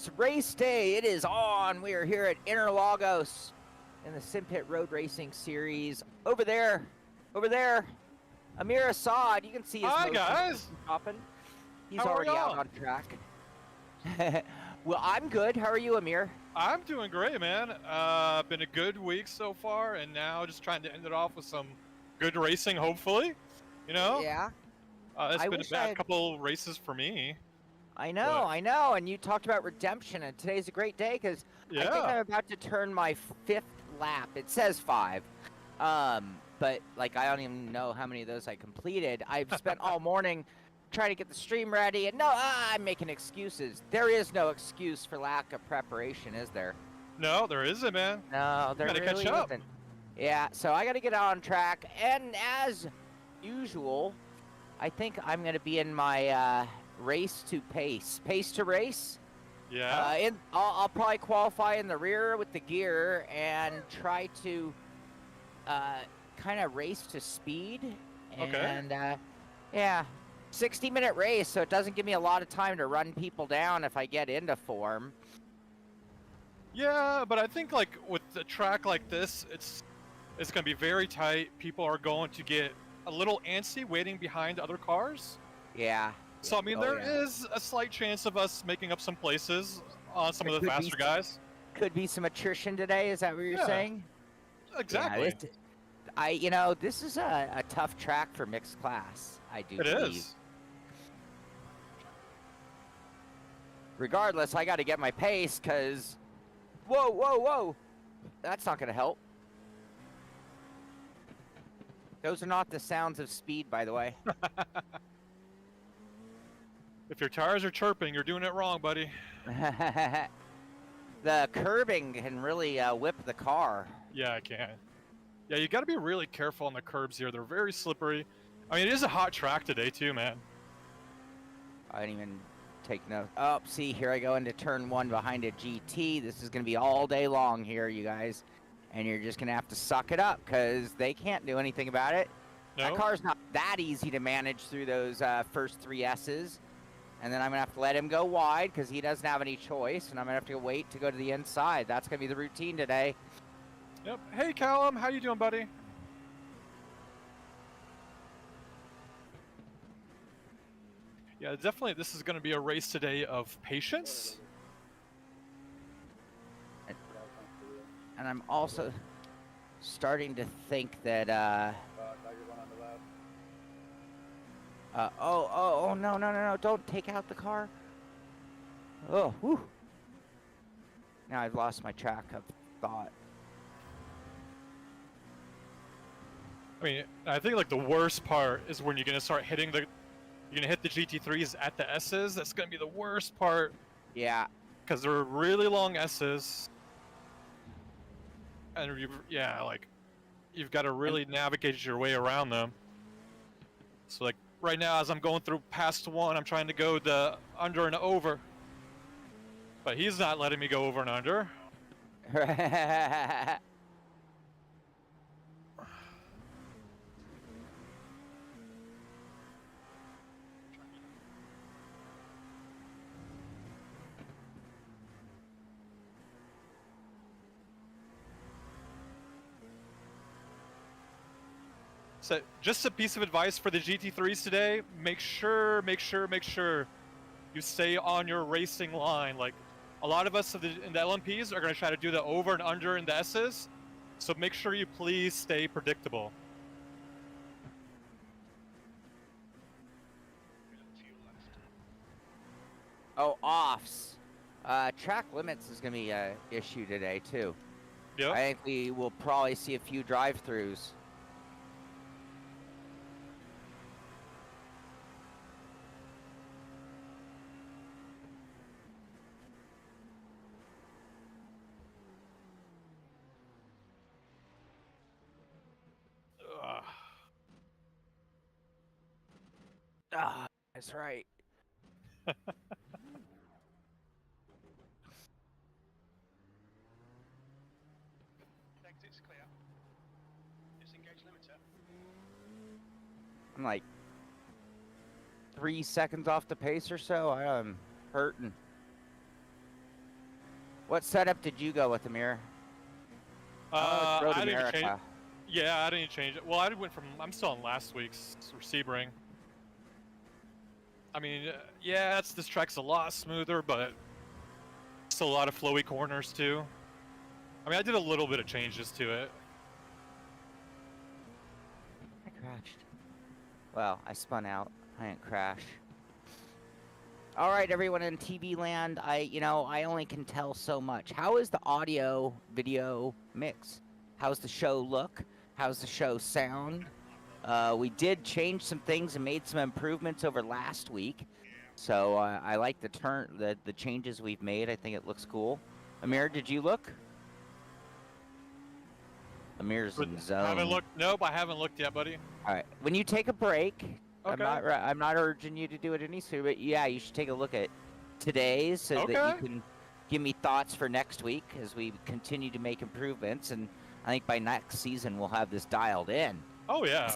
It's race day. It is on. We are here at Interlagos in the Simpit Road Racing Series. Over there, Amir Assad. You can see his Hi, guys. Hopping. He's How are already out y'all? on track. Well, I'm good. How are you, Amir? I'm doing great, man. Been a good week so far, and now just trying to end it off with some good racing, hopefully. You know? Yeah. It's I been a wish I bad had- couple races for me. I know. And you talked about redemption, and today's a great day because I think Yeah. I'm about to turn my 5th lap. It says 5. But like I don't even know how many of those I completed. I've spent all morning trying to get the stream ready, and I'm making excuses. There is no excuse for lack of preparation, is there? No, there isn't, man. No, there Gotta really catch up. isn't. Yeah, so I got to get out on track, and as usual, I think I'm going to be in my race to pace to race. Yeah. I'll probably qualify in the rear with the gear and try to kind of race to speed. And yeah, 60-minute race, so it doesn't give me a lot of time to run people down if I get into form. Yeah, but I think like with a track like this, it's gonna be very tight. People are going to get a little antsy waiting behind other cars. Yeah. So I mean, there is a slight chance of us making up some places on some of the faster guys. Could be some attrition today. Is that what you're saying? Exactly. Yeah, this is a tough track for mixed class. I do believe. It is. Regardless, I got to get my pace because, whoa, that's not going to help. Those are not the sounds of speed, by the way. If your tires are chirping, you're doing it wrong, buddy. The curbing can really whip the car. Yeah, it can. Yeah, you got to be really careful on the curbs here. They're very slippery. I mean, it is a hot track today, too, man. I didn't even take note. Oh, see, here I go into turn 1 behind a GT. This is going to be all day long here, you guys. And you're just going to have to suck it up because they can't do anything about it. No. That car's not that easy to manage through those first 3 S's. And then I'm going to have to let him go wide because he doesn't have any choice. And I'm going to have to wait to go to the inside. That's going to be the routine today. Yep. Hey, Callum. How you doing, buddy? Yeah, definitely this is going to be a race today of patience. And I'm also starting to think that, no, don't take out the car. Oh, whew. Now I've lost my track of thought. I mean, I think like the worst part is when you're going to start hitting you're going to hit the GT3s at the S's. That's going to be the worst part. Yeah. Because they're really long S's. And you've got to really navigate your way around them. So like right now, as I'm going through past 1, I'm trying to go the under and over. But he's not letting me go over and under. So, just a piece of advice for the GT3s today: make sure you stay on your racing line. Like a lot of us in the LMPs are going to try to do the over and under in the S's, so make sure you please stay predictable. Oh, offs. Track limits is going to be an issue today, too. Yep. I think we will probably see a few drive-thrus. That's right. Exit's clear. Disengage limiter. I'm like 3 seconds off the pace or so. I'm hurting. What setup did you go with, Amir? Oh, it's Road I didn't even change. America. Yeah, I didn't change it. Well, I went from. I'm still on last week's Sebring. I mean, yeah, this track's a lot smoother, but still a lot of flowy corners too. I mean, I did a little bit of changes to it. I crashed. Well, I spun out. I didn't crash. All right, everyone in TV land, I only can tell so much. How is the audio video mix? How's the show look? How's the show sound? We did change some things and made some improvements over last week. So I like the changes we've made. I think it looks cool. Amir, did you look? Amir's in zone. Haven't looked. Nope, I haven't looked yet, buddy. All right. When you take a break, okay. I'm not urging you to do it any sooner, but yeah, you should take a look at today's so that you can give me thoughts for next week as we continue to make improvements. And I think by next season we'll have this dialed in. Oh yeah.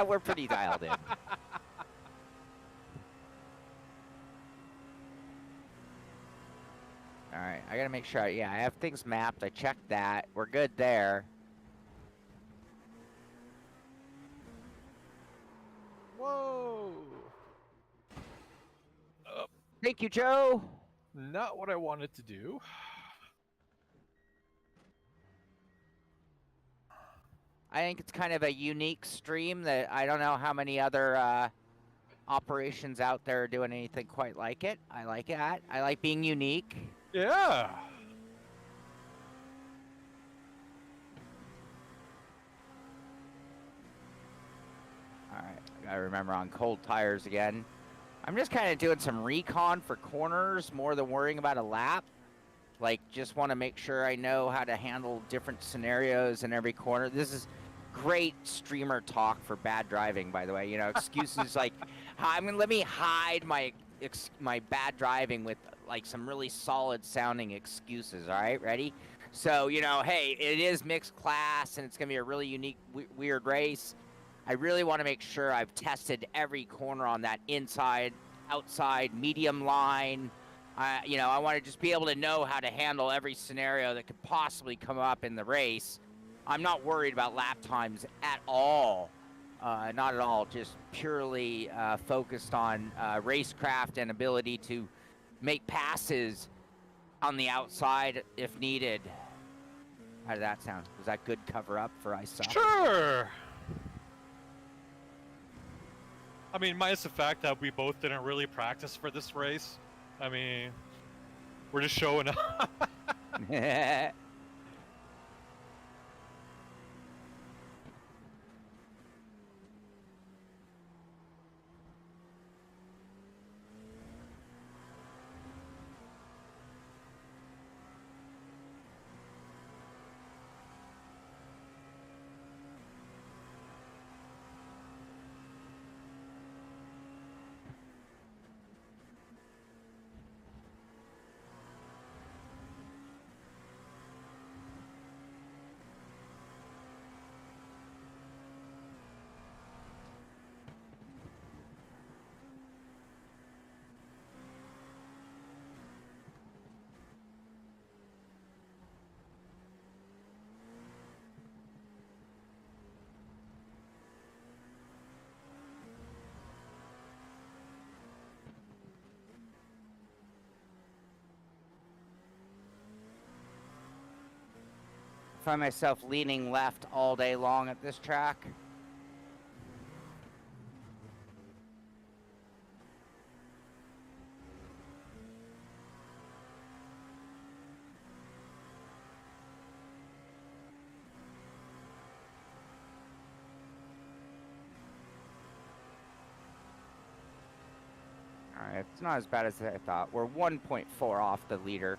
We're pretty dialed in. All right, I gotta make sure. I have things mapped. I checked that. We're good there. Whoa. Thank you, Joe. Not what I wanted to do. I think it's kind of a unique stream that I don't know how many other operations out there are doing anything quite like it. I like it. I like being unique. Yeah. All right, I gotta remember on cold tires again. I'm just kind of doing some recon for corners more than worrying about a lap. Like, just want to make sure I know how to handle different scenarios in every corner. This is great streamer talk for bad driving, by the way. You know, excuses like, let me hide my bad driving with like some really solid sounding excuses. All right, ready? So, you know, hey, it is mixed class and it's gonna be a really unique, weird race. I really want to make sure I've tested every corner on that inside, outside, medium line. I want to just be able to know how to handle every scenario that could possibly come up in the race. I'm not worried about lap times at all. Not at all. Just purely focused on racecraft and ability to make passes on the outside if needed. How did that sound? Was that good cover up for I Suck? Sure. I mean, minus the fact that we both didn't really practice for this race. I mean, we're just showing up. Find myself leaning left all day long at this track. All right, it's not as bad as I thought. We're 1.4 off the leader.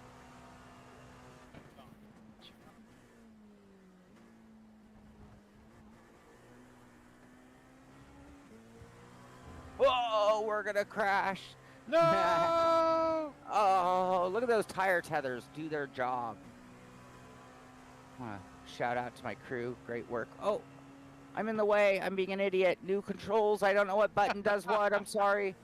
Whoa, we're gonna crash. No! Oh, look at those tire tethers do their job. Shout out to my crew. Great work. Oh, I'm in the way. I'm being an idiot. New controls. I don't know what button does what. I'm sorry.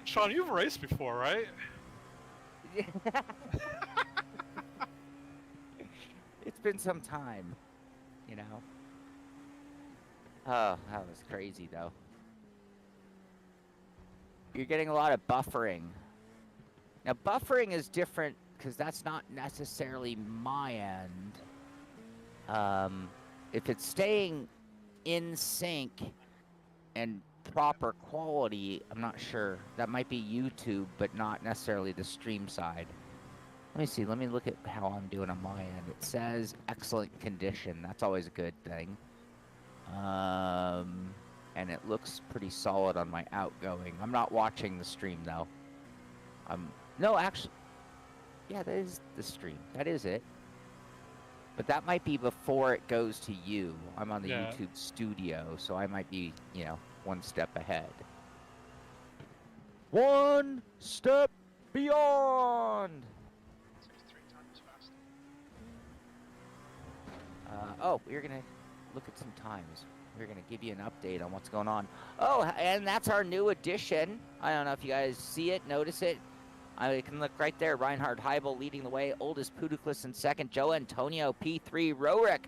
Sean, you've raced before, right? It's been some time, you know. Oh, that was crazy though. You're getting a lot of buffering. Now, buffering is different because that's not necessarily my end. If it's staying in sync and proper quality, I'm not sure. That might be YouTube, but not necessarily the stream side. Let me see. Let me look at how I'm doing on my end. It says excellent condition. That's always a good thing. And it looks pretty solid on my outgoing. I'm not watching the stream though. No, actually, yeah, that is the stream. That is it. But that might be before it goes to you. I'm on the YouTube studio, so I might be, you know, one step ahead. One step beyond. 63 times fast. Oh, we're gonna look at some times. We're gonna give you an update on what's going on. Oh, and that's our new addition. I don't know if you guys see it, notice it. I can look right there. Reinhard Heibel leading the way. Oldest Pudiclus in second. Joe Antonio, P3. Rorik,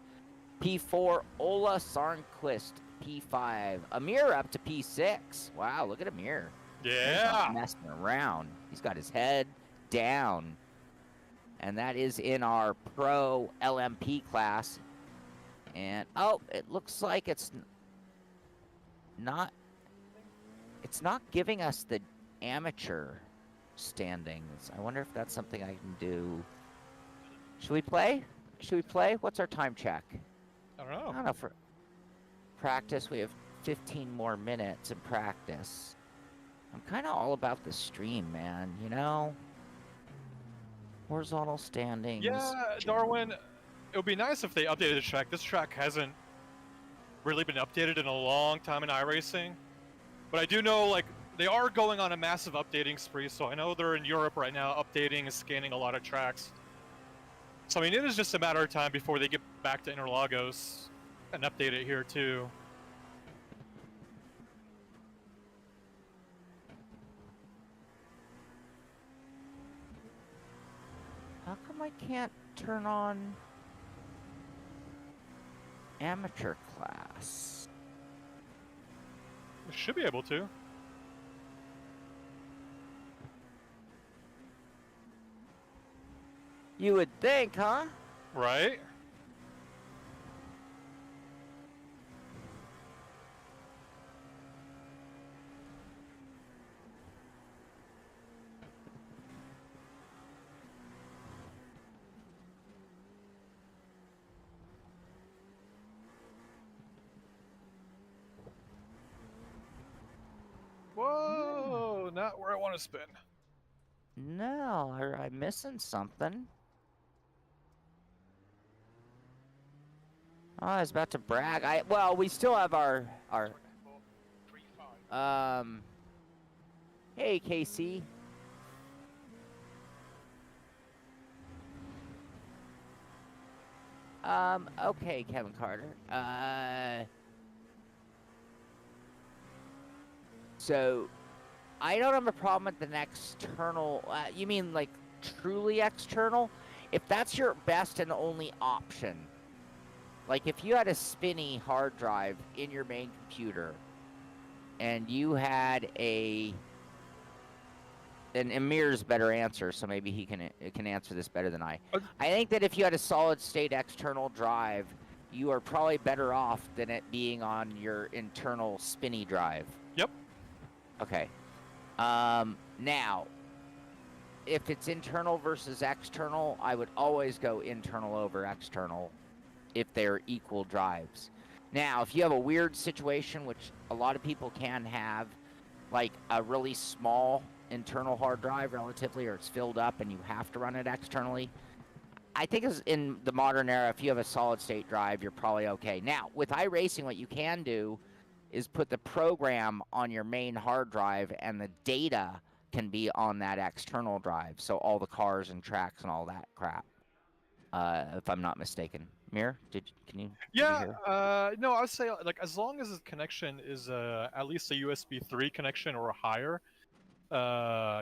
P4. Ola Sarnquist, P5. Amir up to P6. Wow, look at Amir. Yeah. He's not messing around. He's got his head down. And that is in our Pro LMP class. And, oh, it looks like it's not giving us the amateur standings. I wonder if that's something I can do. Should we play? Should we play? What's our time check? I don't know. I don't know. For practice, we have 15 more minutes in practice. I'm kind of all about the stream, man, you know? Horizontal standings. Yeah, Darwin, it would be nice if they updated the track. This track hasn't really been updated in a long time in iRacing. But I do know, like, they are going on a massive updating spree, so I know they're in Europe right now updating and scanning a lot of tracks. So, I mean, it is just a matter of time before they get back to Interlagos and update it here, too. How come I can't turn on amateur class? We should be able to. You would think, huh? Right? Whoa, not where I want to spin. No, I'm missing something. Oh, I was about to brag. Well, we still have our 24, 3-5. Hey, Casey. Okay, Kevin Carter. So, I don't have a problem with an external. You mean like truly external? If that's your best and only option, like if you had a spinny hard drive in your main computer, and you had and Amir's better answer, so maybe he can answer this better than I. I think that if you had a solid state external drive, you are probably better off than it being on your internal spinny drive. Yep. Okay. Now, if it's internal versus external, I would always go internal over external if they're equal drives. Now, if you have a weird situation, which a lot of people can have, like a really small internal hard drive relatively, or it's filled up and you have to run it externally, I think in the modern era, if you have a solid state drive, you're probably okay. Now, with iRacing, what you can do is put the program on your main hard drive and the data can be on that external drive. So all the cars and tracks and all that crap, if I'm not mistaken. Mir, can you Yeah, hear? no, I would say, like, as long as the connection is at least a USB 3 connection or higher,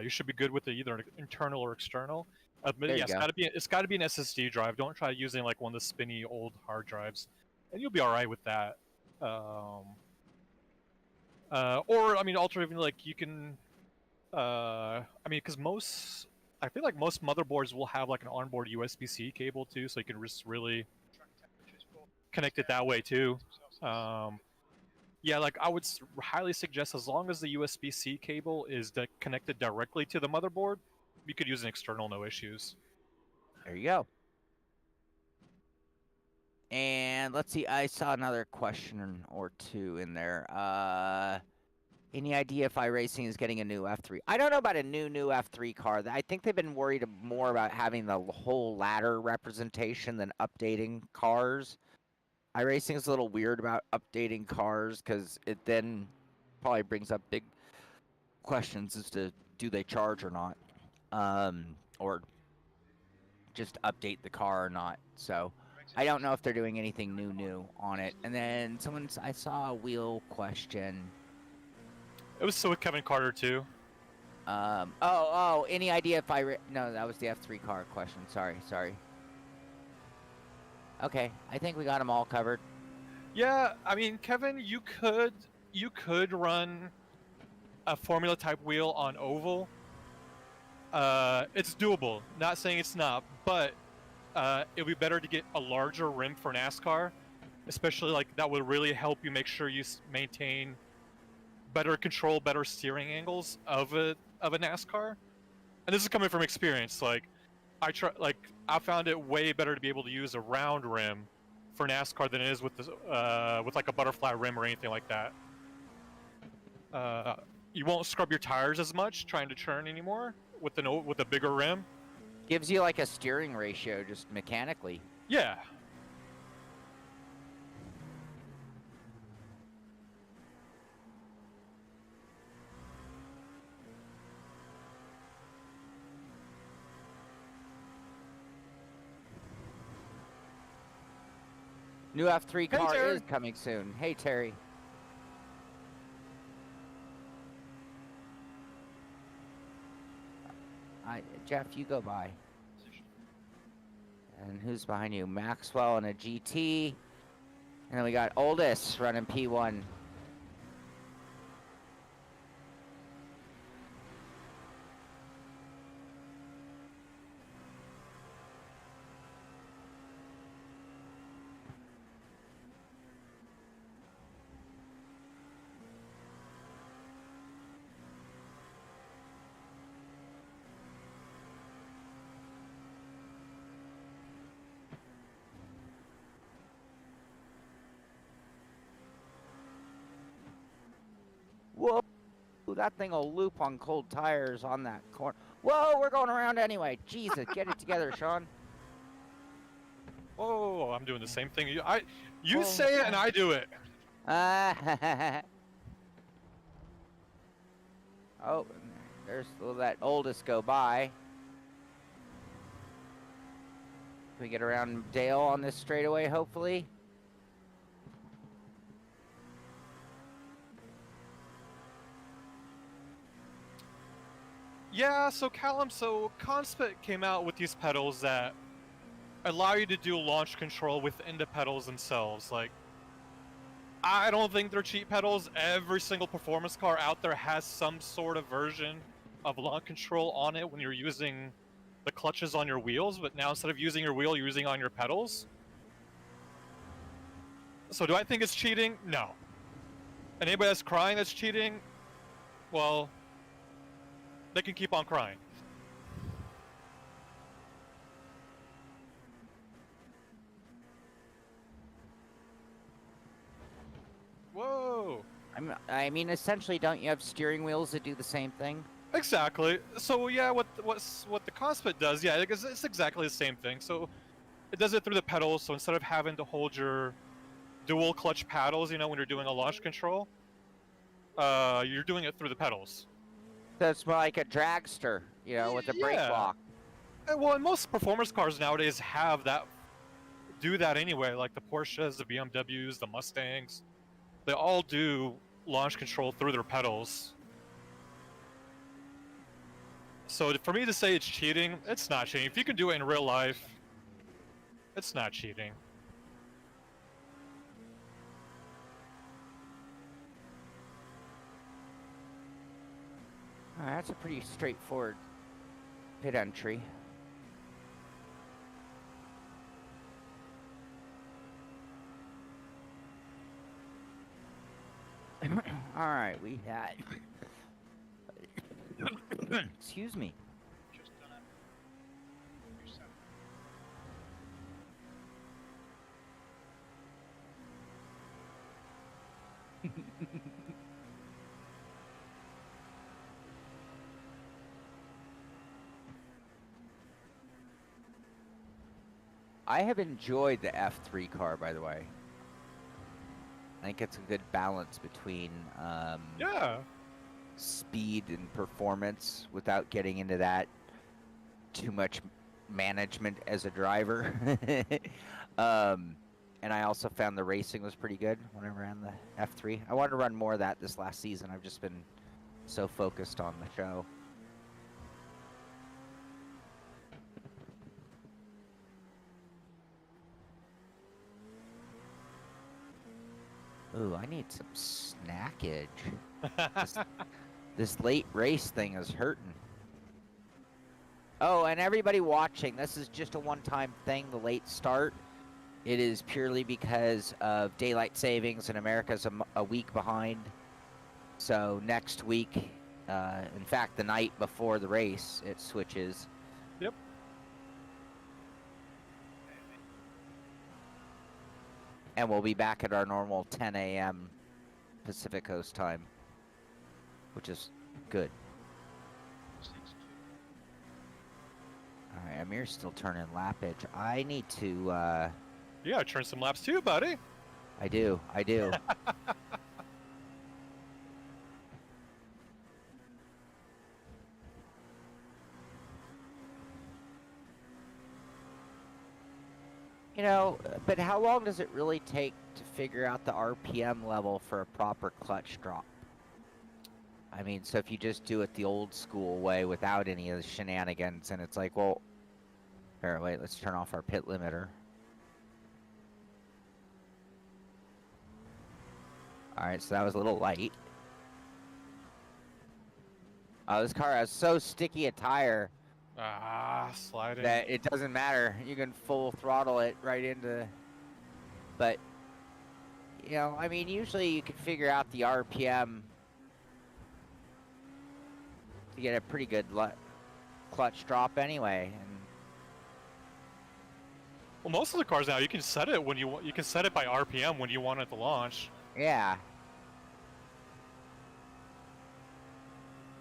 you should be good with either internal or external. But There yeah, you go. it's got to be an SSD drive. Don't try using like one of the spinny old hard drives, and you'll be all right with that. Or I mean, alternatively, like you can, I mean, because I feel like most motherboards will have like an onboard USB-C cable too, so you can just really Track temperatures for connect it that way too. Celsius. Yeah, like I would highly suggest as long as the USB-C cable is connected directly to the motherboard, you could use an external, no issues. There you go. And let's see, I saw another question or two in there. Any idea if iRacing is getting a new F3? I don't know about a new F3 car. I think they've been worried more about having the whole ladder representation than updating cars. iRacing is a little weird about updating cars because it then probably brings up big questions as to do they charge or not, or just update the car or not. So I don't know if they're doing anything new on it. And then I saw a wheel question. It was so with Kevin Carter too. Any idea if no, that was the F3 car question. Sorry. Okay, I think we got them all covered. Yeah, I mean, Kevin, you could run a Formula type wheel on oval. It's doable. Not saying it's not, but it'd be better to get a larger rim for NASCAR, especially like that would really help you make sure you maintain better control, better steering angles of a NASCAR. And this is coming from experience. Like I found it way better to be able to use a round rim for NASCAR than it is with like a butterfly rim or anything like that. You won't scrub your tires as much trying to churn anymore with a bigger rim. Gives you like a steering ratio just mechanically. Yeah. New F3 car Terry. is coming soon. Hey, Terry. Jeff, you go by. And who's behind you? Maxwell and a GT. And then we got Oldest running P1. Whoa, that thing will loop on cold tires on that corner. Whoa, we're going around anyway. Jesus, get it together, Sean. Whoa, I'm doing the same thing. You say it and I do it. Oh, there's that Oldest go by. Can we get around Dale on this straightaway, hopefully? Yeah, so Callum, Conspit came out with these pedals that allow you to do launch control within the pedals themselves. Like, I don't think they're cheap pedals. Every single performance car out there has some sort of version of launch control on it when you're using the clutches on your wheels, but now instead of using your wheel, you're using on your pedals. So do I think it's cheating? No. And anybody that's crying that's cheating, well, they can keep on crying. Whoa! I mean, essentially, don't you have steering wheels that do the same thing? Exactly. So yeah, what the Conspit does, yeah, it's exactly the same thing. So it does it through the pedals. So instead of having to hold your dual clutch paddles, you know, when you're doing a launch control, you're doing it through the pedals. So it's more like a dragster, you know, with a brake block. Well, and most performance cars nowadays do that anyway. Like the Porsches, the BMWs, the Mustangs, they all do launch control through their pedals. So for me to say it's cheating, it's not cheating. If you can do it in real life, it's not cheating. That's a pretty straightforward pit entry. All right, we had. Excuse me. Just gonna do some. I have enjoyed the F3 car, by the way. I think it's a good balance between Yeah. speed and performance without getting into that too much management as a driver. And I also found the racing was pretty good when I ran the F3. I wanted to run more of that this last season. I've just been so focused on the show. Ooh, I need some snackage. This late race thing is hurting. Oh, and everybody watching, this is just a one-time thing, the late start. It is purely because of daylight savings, and America's a week behind. So next week, in fact, the night before the race, it switches. Yep. And we'll be back at our normal 10 a.m. Pacific Coast time, which is good. 6-2. All right, Amir's still turning lappage. I need to, You gotta turn some laps too, buddy. I do. You know, but how long does it really take to figure out the RPM level for a proper clutch drop? I mean, so if you just do it the old school way without any of the shenanigans, and it's like, well, here, wait, let's turn off our pit limiter. All right, so that was a little light. Oh, this car has so sticky a tire Sliding. that it doesn't matter. You can full throttle it right into. But, you know, I mean, usually you can figure out the RPM to get a pretty good clutch drop anyway. And Well, most of the cars now you can set it when you can set it by RPM when you want it to launch. yeah.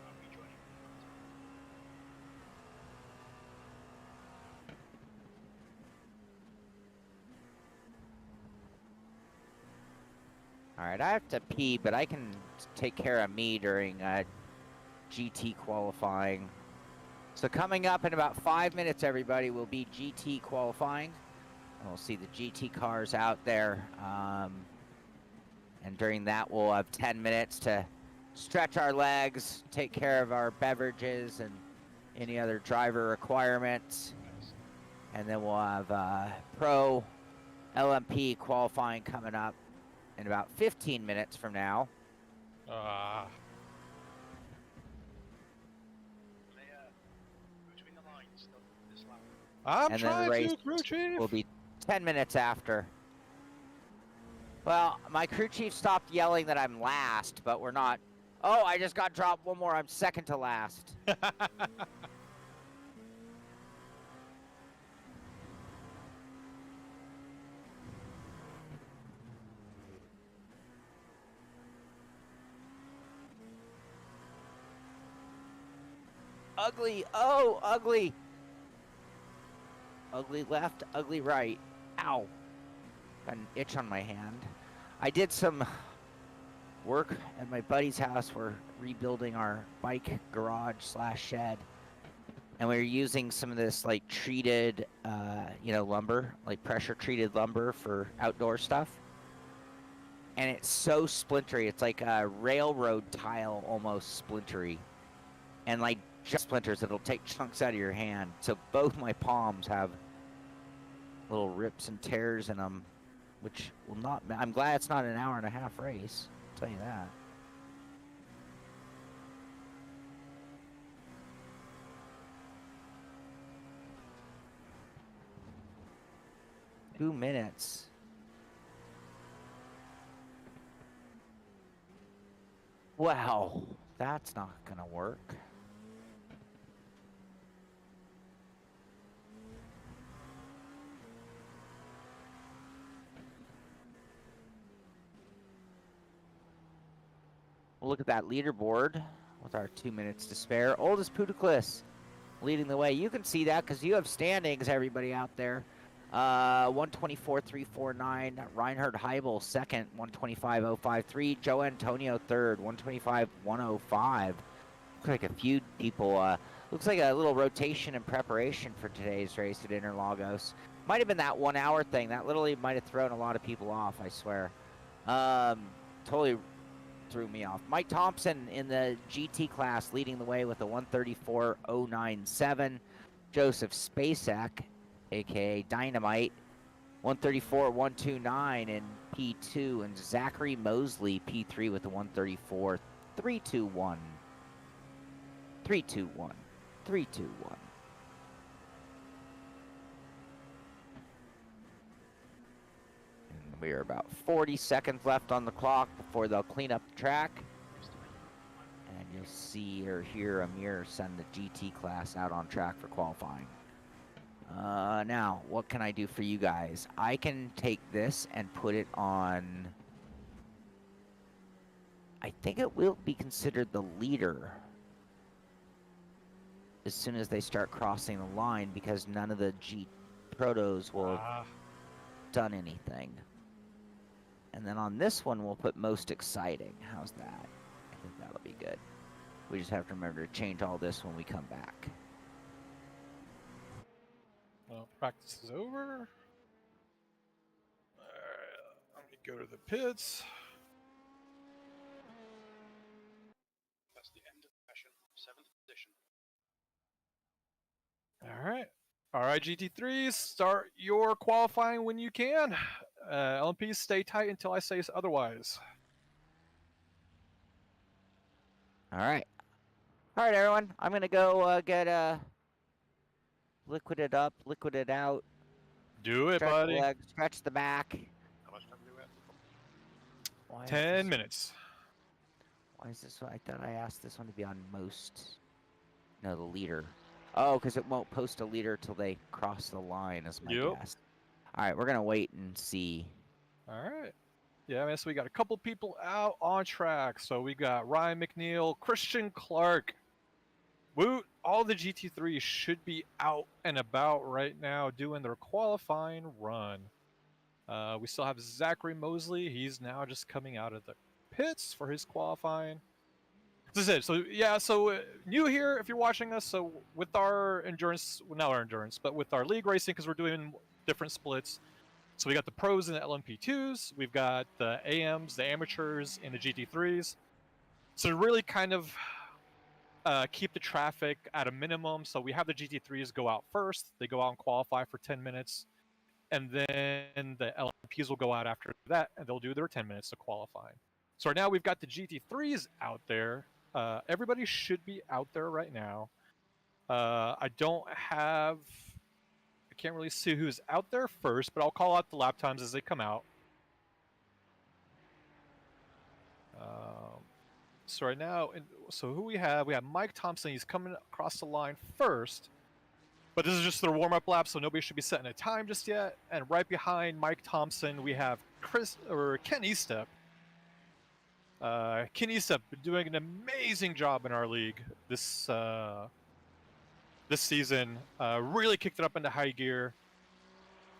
I'll be joining. All right, I have to pee, but I can take care of me during GT qualifying. So coming up in about 5 minutes, everybody, will be GT qualifying. And we'll see the GT cars out there. And during that, we'll have 10 minutes to stretch our legs, take care of our beverages and any other driver requirements. And then we'll have Pro LMP qualifying coming up in about 15 minutes from now. Between the lines, this lap. I'm And then the trying race to, crew chief. will be 10 minutes after. Well, my crew chief stopped yelling that I'm last, but we're not. Oh, I just got dropped one more. I'm second to last. Ugly. Oh, ugly. Ugly left, ugly right. Ow. Got an itch on my hand. I did some work at my buddy's house. We're rebuilding our bike garage / shed. And we were using some of this like treated, lumber, like pressure treated lumber for outdoor stuff. And it's so splintery. It's like a railroad tile, almost splintery. And like just splinters that'll take chunks out of your hand. So both my palms have little rips and tears in them, which will not. I'm glad it's not an hour-and-a-half race. I'll tell you that. Two minutes. Wow, that's not gonna work. We'll look at that leaderboard with our 2 minutes to spare. Oldest Pudiclis leading the way. You can see that because you have standings, everybody out there. 124.349. Reinhard Heibel second, 125.053. Joe Antonio third, 125.105. Looks like a few people. Looks like a little rotation in preparation for today's race at Interlagos. Might have been that 1 hour thing. That literally might have thrown a lot of people off, I swear. Totally threw me off. Mike Thompson in the GT class leading the way with a 134.097. Joseph Spacek, aka Dynamite, 134.129 in P2, and Zachary Mosley P3 with a 134.321. 321. 321. And we are about 40 seconds left on the clock before they'll clean up the track. And you'll see or hear Amir send the GT class out on track for qualifying. Now, what can I do for you guys? I can take this and put it on... I think it will be considered the leader as soon as they start crossing the line, because none of the G Protos will have done anything. And then on this one, we'll put most exciting. How's that? I think that'll be good. We just have to remember to change all this when we come back. Well, practice is over. Alright, I'm gonna go to the pits. That's the end of the session. 7th position. Alright, GT3s, start your qualifying when you can. LMPs, stay tight until I say otherwise. Alright. Alright, everyone. I'm going to go get liquided up, liquided out. Do it, Stretch buddy. the legs, stretch the back. How much time do we have? Why is 10 this- minutes. Why is this one? I thought I asked this one to be on most. No, the leader. Oh, because it won't post a leader till they cross the line, is my Yep. guess. All right, we're going to wait and see. Alright. Yeah, man, so we got a couple people out on track. So we got Ryan McNeil, Christian Clark. Woot, all the GT3s should be out and about right now doing their qualifying run. We still have Zachary Mosley. He's now just coming out of the pits for his qualifying. This is it. So yeah, so new here if you're watching us. So with our endurance, well, not our endurance, but with our league racing, because we're doing different splits. So we got the pros and the LMP2s. We've got the AMs, the amateurs, and the GT3s. So to really kind of keep the traffic at a minimum. So we have the GT3s go out first. They go out and qualify for 10 minutes. And then the LMPs will go out after that, and they'll do their 10 minutes of qualifying. So right now we've got the GT3s out there. Everybody should be out there right now. I can't really see who's out there first, but I'll call out the lap times as they come out. So right now, so who we have Mike Thompson. He's coming across the line first, but this is just their warm-up lap, so nobody should be setting a time just yet. And right behind Mike Thompson, we have Ken Estep. Ken Estep been doing an amazing job in our league this season. Really kicked it up into high gear.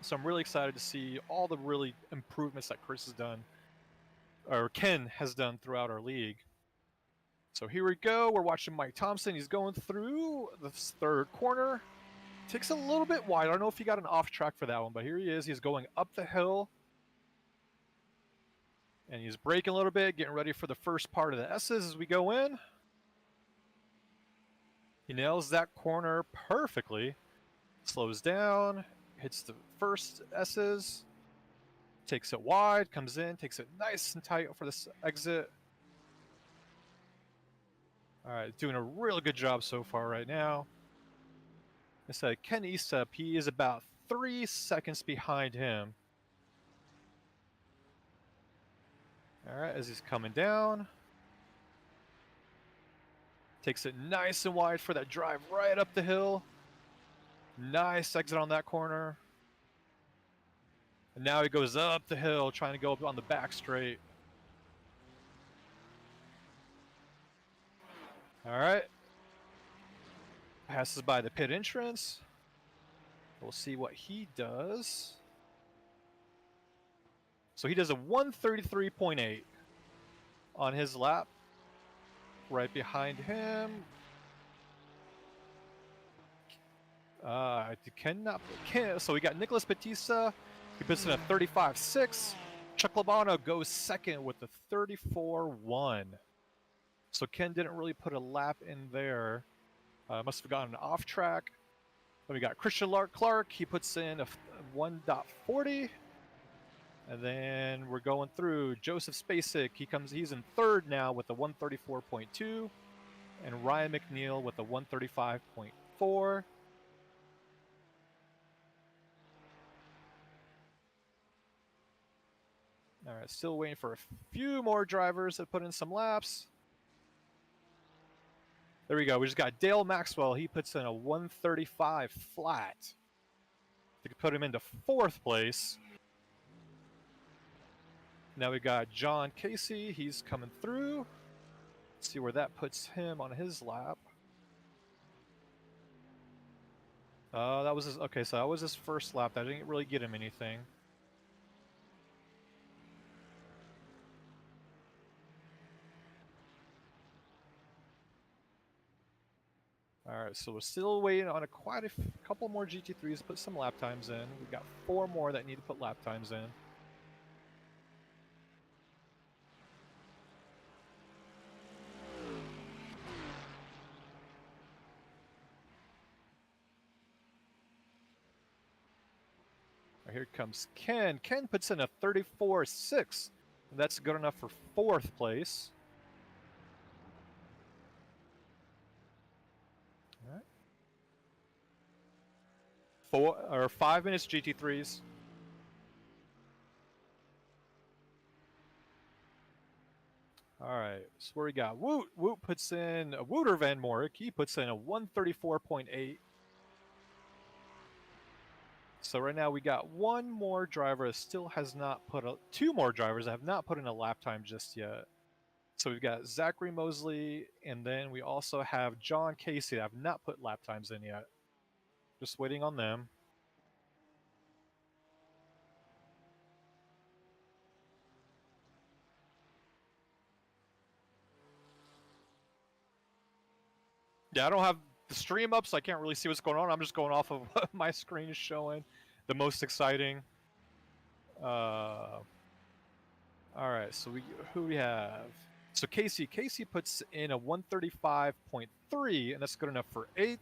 So I'm really excited to see all the really improvements that Chris has done, or Ken has done throughout our league. So here we go. We're watching Mike Thompson. He's going through the third corner. Takes a little bit wide. I don't know if he got an off track for that one, but here he is. He's going up the hill. And he's braking a little bit, getting ready for the first part of the S's as we go in. He nails that corner perfectly. Slows down, hits the first S's, takes it wide, comes in, takes it nice and tight for this exit. All right, doing a really good job so far right now. I said Ken Eastep, he is about 3 seconds behind him. All right, as he's coming down. Takes it nice and wide for that drive right up the hill. Nice exit on that corner. And now he goes up the hill, trying to go up on the back straight. All right. Passes by the pit entrance. We'll see what he does. So he does a 133.8 on his lap. Right behind him. So we got Nicholas Batista. He puts in a 35.6. Chuck Labano goes second with a 34.1. So Ken didn't really put a lap in there. Must have gotten off track. Then we got Christian Clark. He puts in a 1.40. And then we're going through Joseph Spacek. He's in third now with a 134.2. And Ryan McNeil with a 135.4. All right, still waiting for a few more drivers to put in some laps. There we go. We just got Dale Maxwell. He puts in a 135 flat. We could put him into fourth place. Now we got John Casey. He's coming through. Let's see where that puts him on his lap. That was his, okay, so that was his first lap. That didn't really get him anything. All right, so we're still waiting on quite a couple more GT3s to put some lap times in. We've got 4 more that need to put lap times in. Right, here comes Ken. Ken puts in a 34.6. And that's good enough for fourth place. All right. 5 minutes GT3s. All right, so where we got Woot. Woot puts in Wouter Van Morik. He puts in a 134.8. So right now we got one more driver that still has not put two more drivers that have not put in a lap time just yet. So we've got Zachary Mosley, and then we also have John Casey that have not put lap times in yet. Just waiting on them. Yeah, I don't have the stream up, so I can't really see what's going on. I'm just going off of what my screen is showing. The most exciting. All right, so who we have? So Casey puts in a 135.3, and that's good enough for 8th.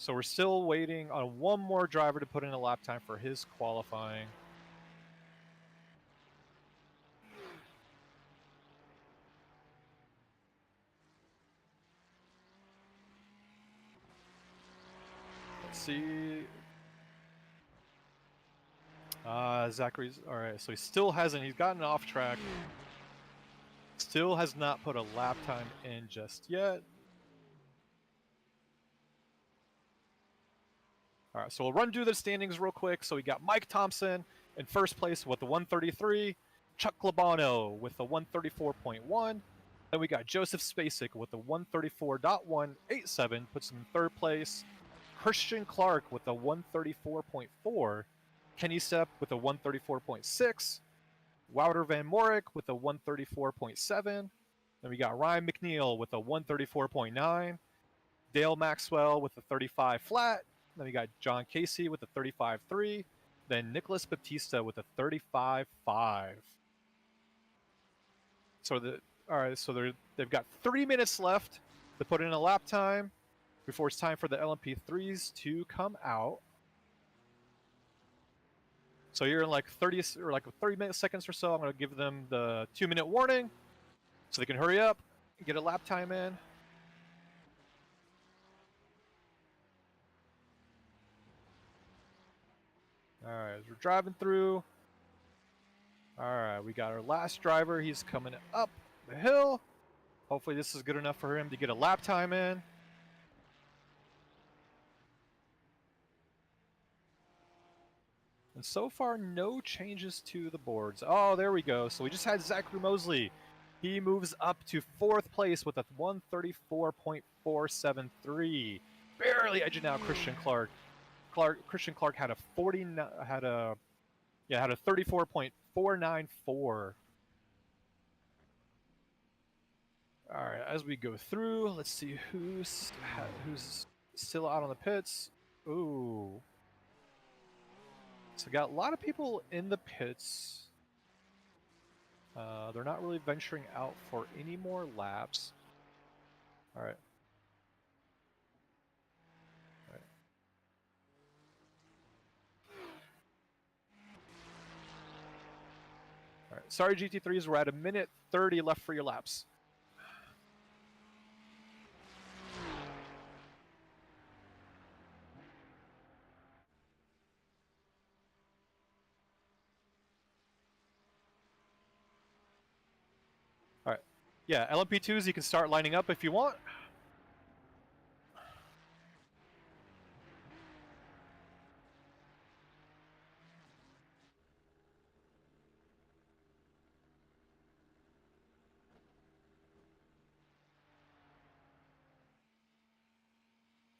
So we're still waiting on one more driver to put in a lap time for his qualifying. Let's see. Zachary's, all right, so he still hasn't, he's gotten off track. Still has not put a lap time in just yet. All right, so we'll run through the standings real quick. So we got Mike Thompson in first place with the 133, Chuck Labano with the 134.1, then we got Joseph Spacek with the 134.187, puts him in third place, Christian Clark with the 134.4, Kenny Sepp with a 134.6, Wouter Van Morik with a 134.7, then we got Ryan McNeil with a 134.9, Dale Maxwell with a 35 flat, then we got John Casey with a 35.3, then Nicholas Baptista with a 35.5. So all right, so they've got 3 minutes left to put in a lap time before it's time for the LMP3s to come out. So you're in like 30 or like 30 seconds or so. I'm going to give them the 2-minute warning so they can hurry up and get a lap time in. All right, as we're driving through. All right, we got our last driver. He's coming up the hill. Hopefully this is good enough for him to get a lap time in. And so far, no changes to the boards. Oh, there we go. So we just had Zachary Mosley. He moves up to 4th place with a 134.473. Barely edging out Christian Clark. Christian Clark had a 34.494. All right, as we go through, let's see who's still out on the pits. Ooh. So we got a lot of people in the pits. They're not really venturing out for any more laps. All right. All right. All right. Sorry, GT3s, we're at 1:30 left for your laps. All right. Yeah, LMP2s, you can start lining up if you want.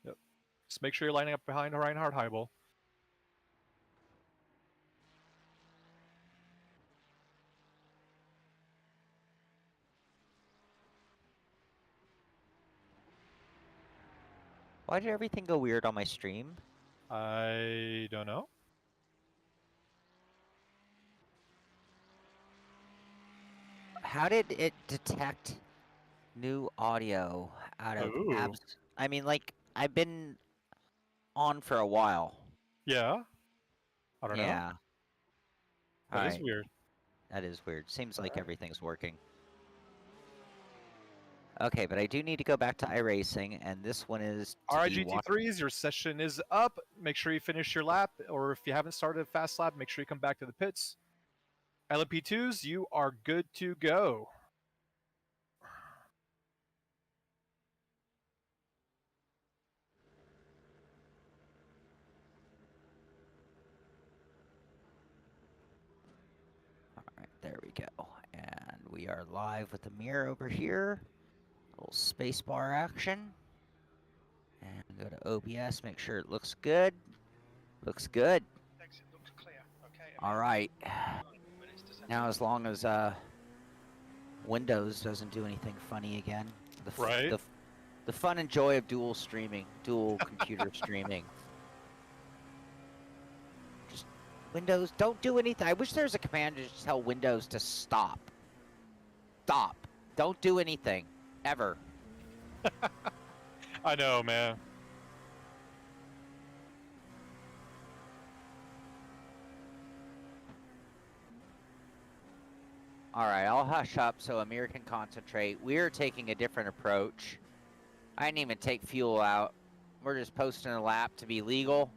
Yep. Just make sure you're lining up behind Reinhard Heibel. Why did everything go weird on my stream? I don't know. How did it detect new audio out of Ooh. apps? I mean, like, I've been on for a while. Yeah. I don't know. Yeah. That is Alright. weird. That is weird. Seems like Alright. everything's working. Okay, but I do need to go back to iRacing, and this one is to Alright, be GT3s, your session is up. Make sure you finish your lap, or if you haven't started a fast lap, make sure you come back to the pits. LMP2s, you are good to go. Alright, there we go. And we are live with the mirror over here. A little spacebar action. And go to OBS, make sure it looks good. Looks good. Exit looks clear. Okay. Alright. 9 minutes to center. Now as long as Windows doesn't do anything funny again. Right. The fun and joy of dual streaming, dual computer streaming. Just Windows, don't do anything. I wish there was a command to just tell Windows to stop. Stop. Don't do anything. Ever. I know, man. Alright, I'll hush up so Amir can concentrate. We're taking a different approach. I didn't even take fuel out. We're just posting a lap to be legal.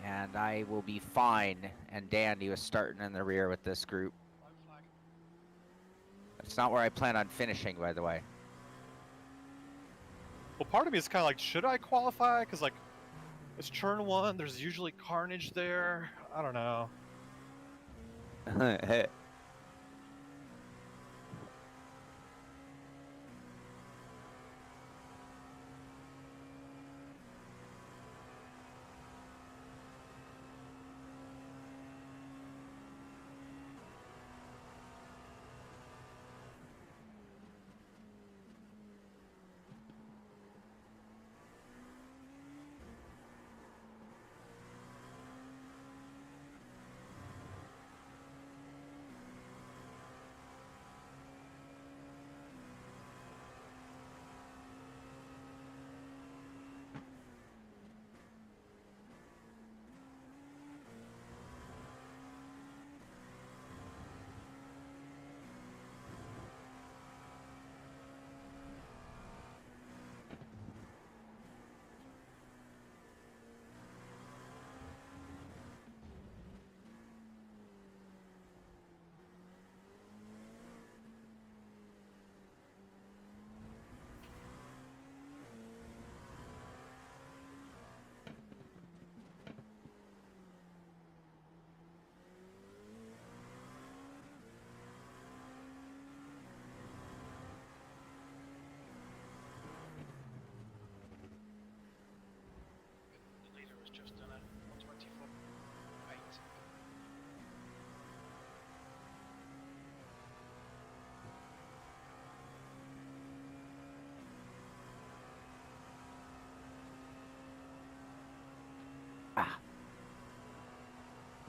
And I will be fine and dandy with starting in the rear with this group. That's not where I plan on finishing, by the way. Well, part of me is kind of like, should I qualify? Because, like, it's turn 1, there's usually carnage there. I don't know.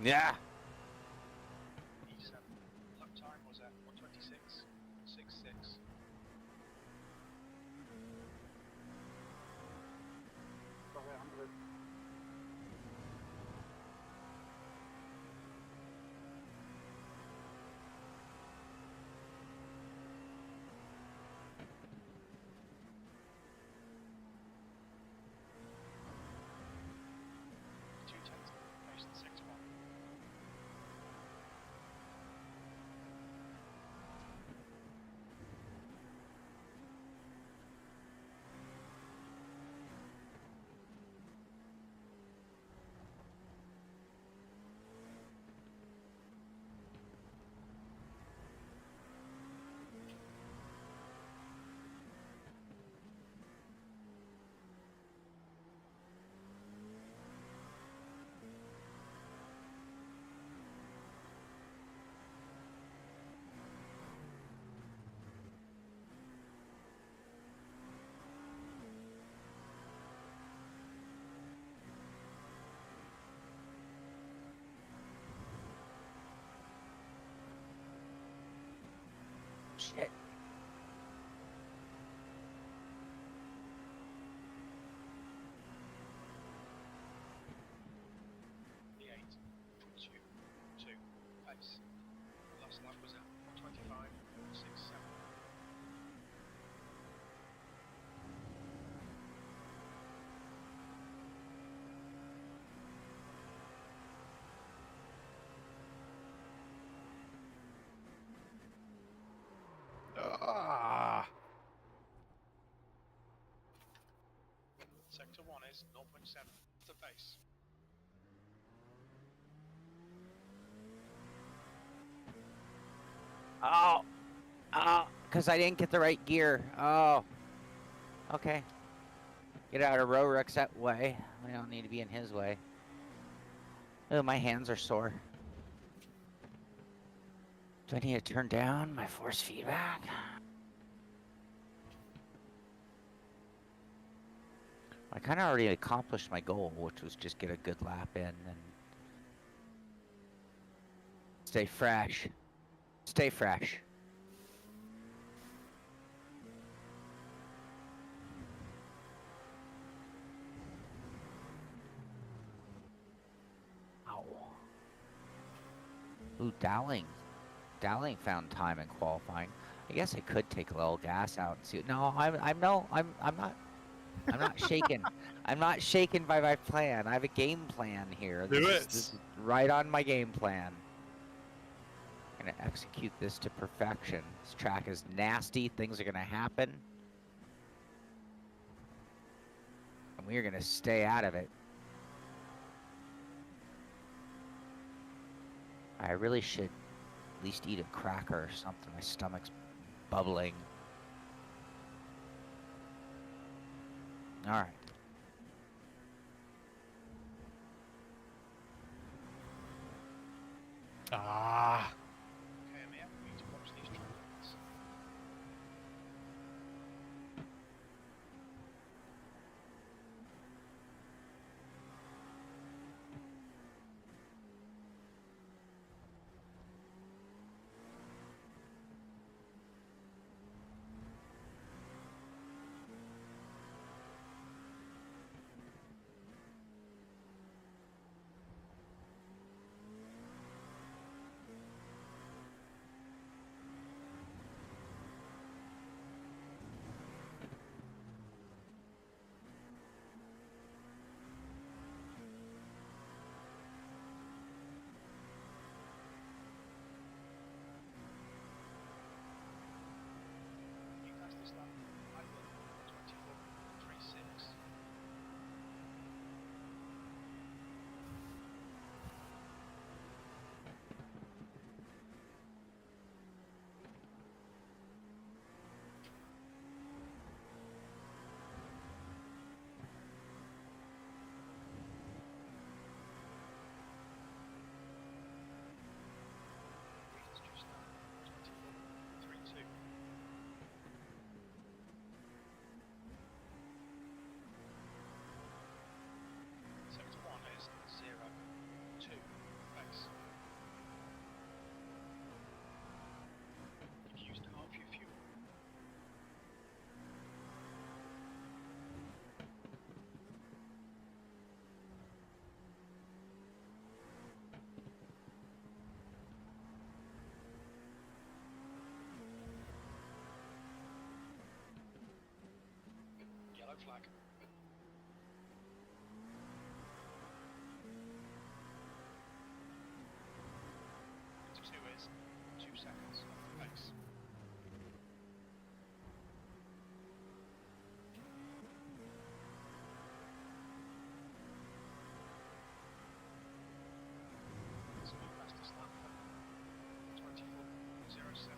Yeah. His lap time was at 1:26.66. Probably 100. Sector 1. Shit. The 8.22 pace. Last lap was at 1:25.67. Ah. Sector 1 is 0.7 the pace. Oh. Oh. Because I didn't get the right gear. Oh. Okay. Get out of Rorik's that way. I don't need to be in his way. Oh, my hands are sore. Do I need to turn down my force feedback? I kind of already accomplished my goal, which was just get a good lap in and stay fresh. Stay fresh. Ow. Ooh, Dowling. Dowling found time in qualifying. I guess I could take a little gas out and see. No, I'm not shaken. I'm not shaken by my plan. I have a game plan here. This is right on my game plan. I'm gonna execute this to perfection. This track is nasty. Things are gonna happen. And we are gonna stay out of it. I really should at least eat a cracker or something. My stomach's bubbling. All right. Ah. Okay, Mia, we need to watch these tracks. flag. To 2 is 2 seconds off the pace. It's my fastest lap. 24.07.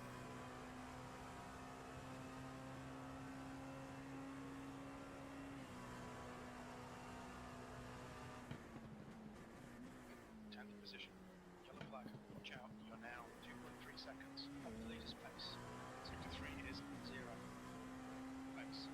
Tenth position. Yellow flag. Watch out. You're now 2.3 seconds off the leader's pace. Sector 3 is 0. Pace.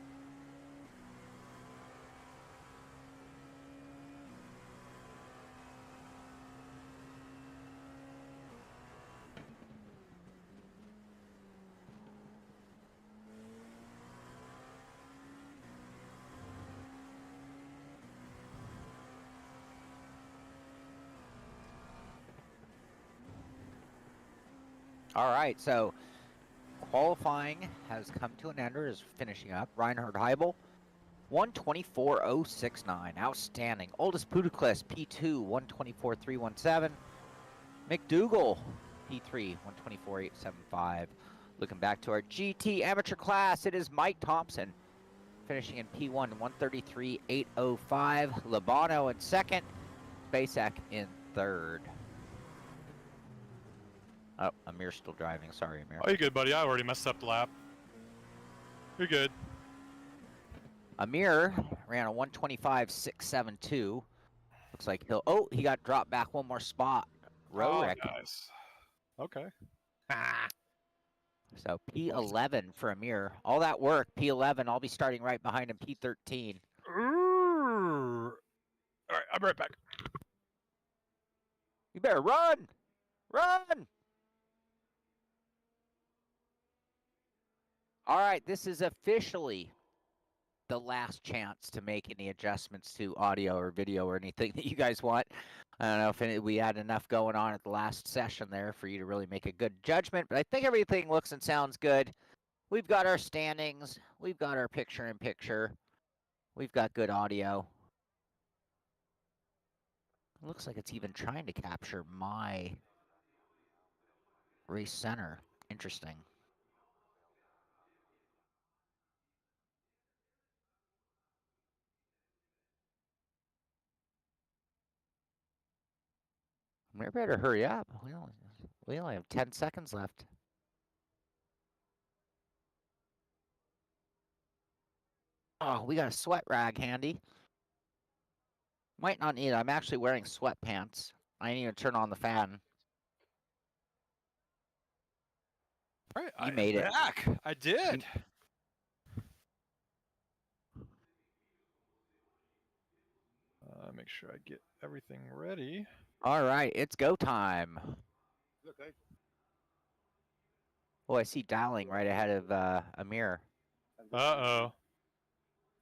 All right, so qualifying has come to an end or is finishing up. Reinhard Heibel, 124.069. Outstanding. Oldest Budapest, P2, 124.317. McDougall, P3, 124.875. Looking back to our GT amateur class, it is Mike Thompson finishing in P1, 133.805. Labano in second. Spacek in third. Oh, Amir's still driving. Sorry, Amir. Oh, you're good, buddy. I already messed up the lap. You're good. Amir ran a 125.672. Looks like he'll... Oh, he got dropped back one more spot. Row wreck. Nice. Okay. So P11 for Amir. All that work, P11. I'll be starting right behind him, P13. All right, I'll be right back. You better run! Run! All right, this is officially the last chance to make any adjustments to audio or video or anything that you guys want. I don't know if we had enough going on at the last session there for you to really make a good judgment, but I think everything looks and sounds good. We've got our standings. We've got our picture-in-picture. We've got good audio. It looks like it's even trying to capture my race center. Interesting. We better hurry up. We only have 10 seconds left. Oh, we got a sweat rag handy. Might not need it. I'm actually wearing sweatpants. I need to turn on the fan. All right, You made it. Back. I did. Make sure I get everything ready. All right, it's go time. Okay. Oh, I see Dowling right ahead of Amir. Uh-oh.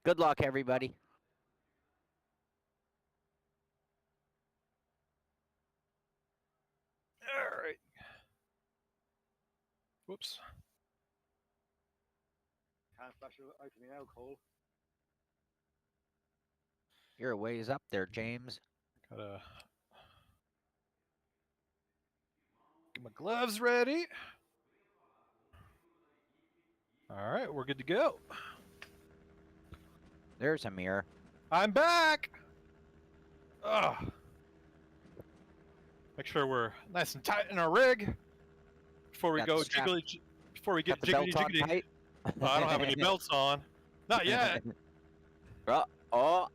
Good luck, everybody. All right. Whoops. Can't flash opening alcohol. You're a ways up there, James. Gotta get my gloves ready. All right, we're good to go. There's Amir. I'm back. Ugh. Make sure we're nice and tight in our rig before we Got go the strap. jiggly. Before we get Got the belt jiggly on jiggly. tight? I don't have any belts on. Not yet. Oh.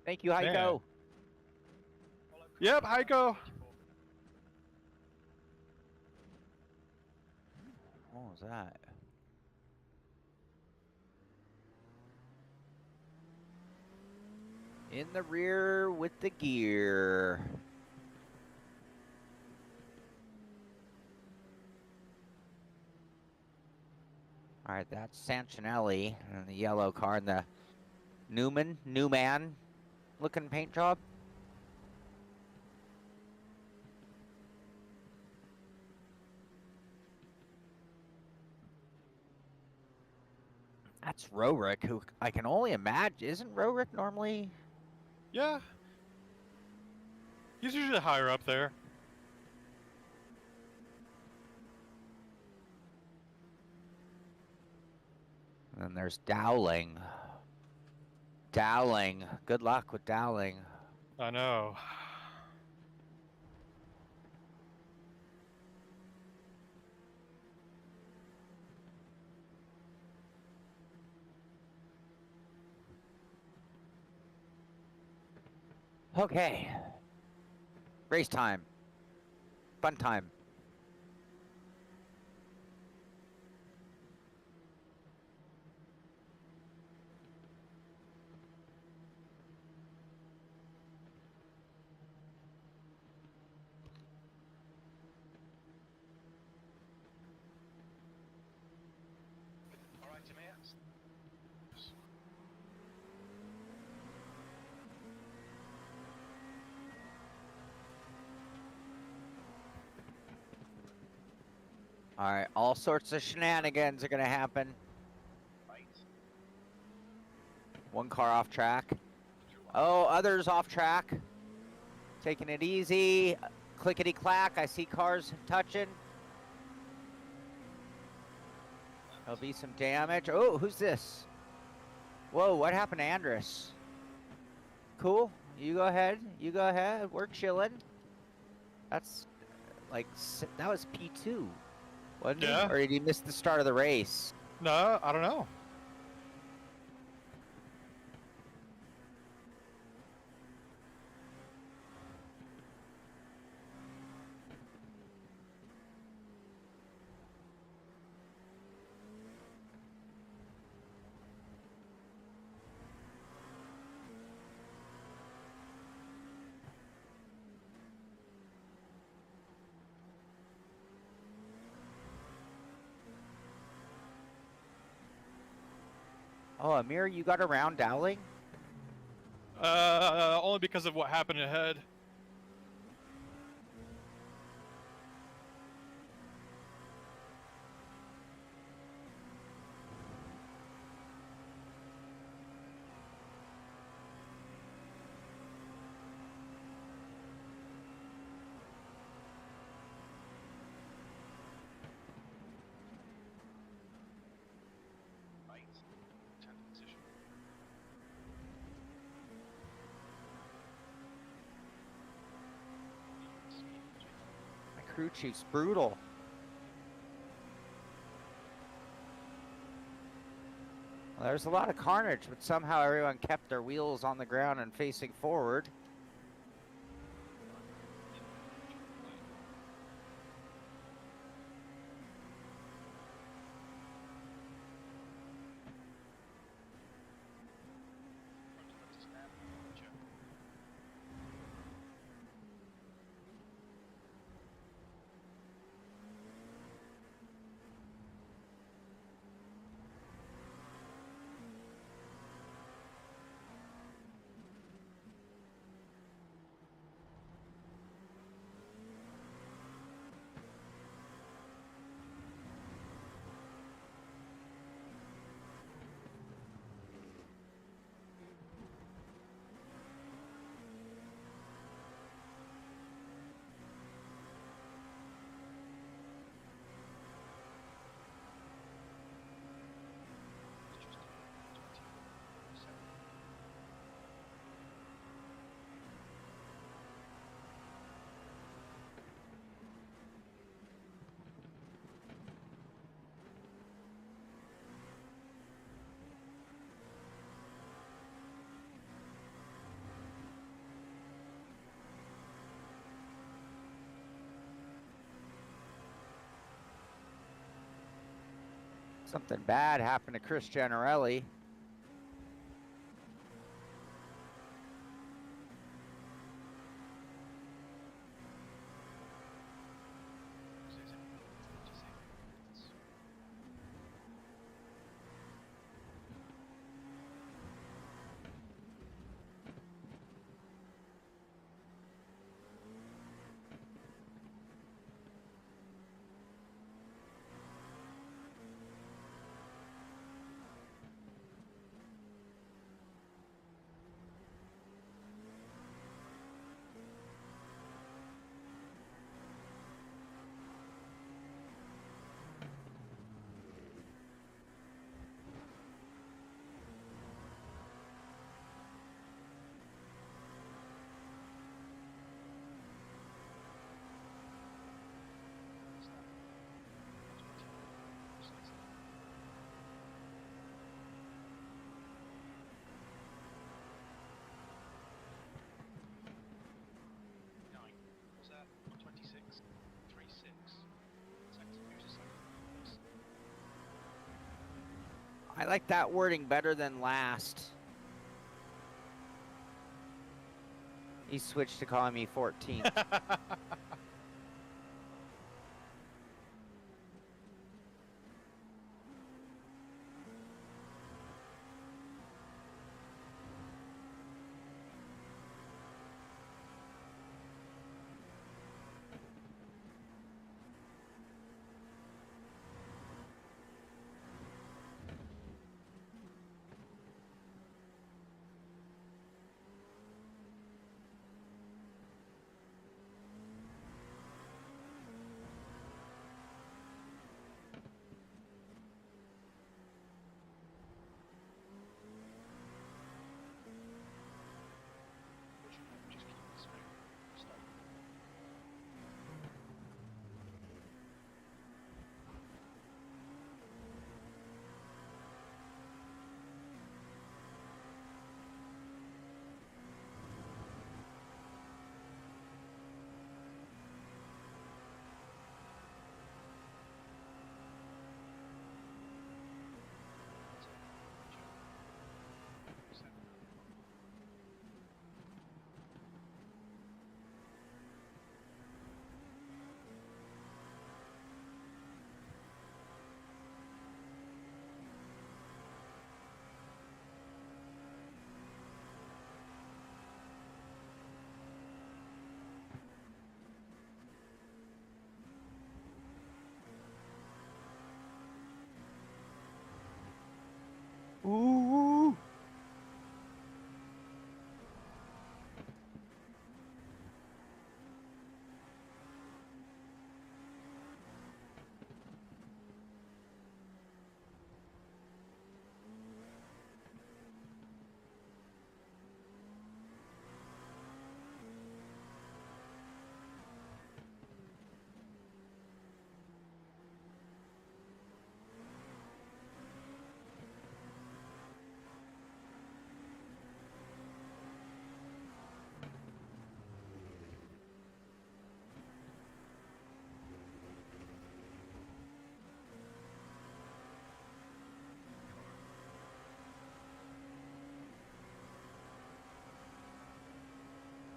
Thank you, Heiko. Yep, Heiko. What was that? In the rear with the gear. All right, that's Santinelli in the yellow car and the Newman looking paint job. That's Roerick, who I can only imagine. Isn't Roerick normally? Yeah. He's usually higher up there. And then there's Dowling. Dowling. Good luck with Dowling. I know. Okay. Race time. Fun time. All right, Amir. All right, all sorts of shenanigans are going to happen. Right. One car off track. Oh, others off track. Taking it easy. Clickety clack. I see cars touching. There'll be some damage. Oh, who's this? Whoa, what happened to Andrus? Cool. You go ahead. You go ahead. We're chilling. That's like, that was P2, wasn't he? Yeah. Or did he miss the start of the race? No, I don't know. Oh, Amir, you got around Dowling? Only because of what happened ahead. Right. 10th position. My crew chief's brutal. Well, there's a lot of carnage, but somehow everyone kept their wheels on the ground and facing forward. Something bad happened to Chris Gianarelli. I like that wording better than last. He switched to calling me 14th. Just keep it smooth. Stop. Ooh.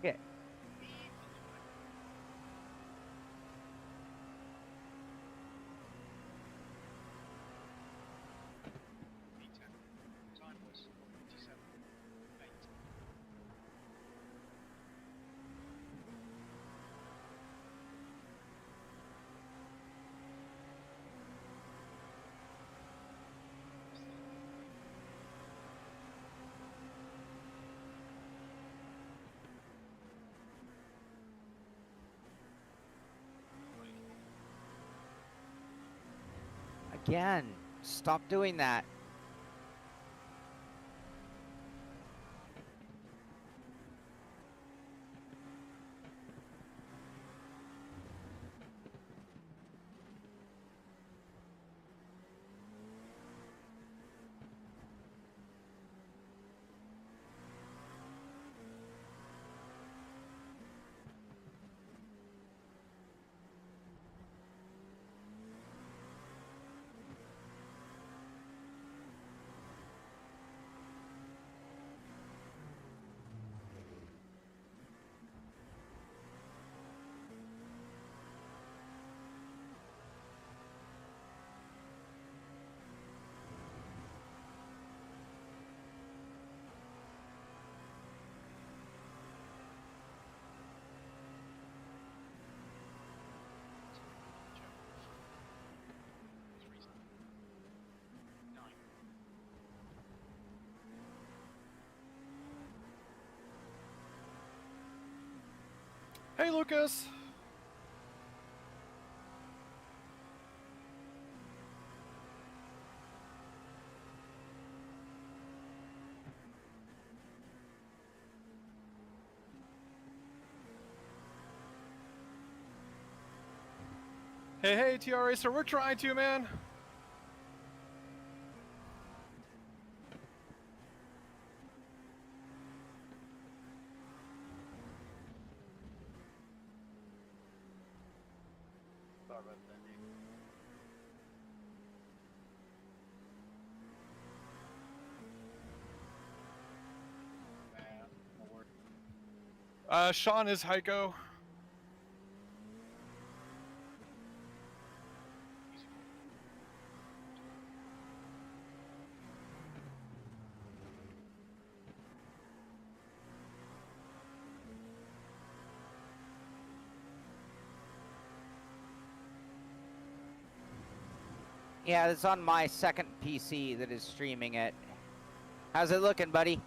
Yeah. P10. Time was 1:57.8. Again, stop doing that. Hey, Lucas. Hey, TR Racer, we're trying to, man. Sorry about that, Nick. Sean is Heiko. Yeah, it's on my second PC that is streaming it. How's it looking, buddy?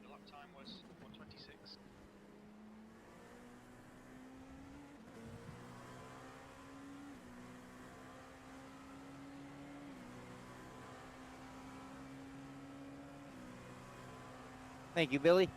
Your lap time was 1:26. Thank you, Billy.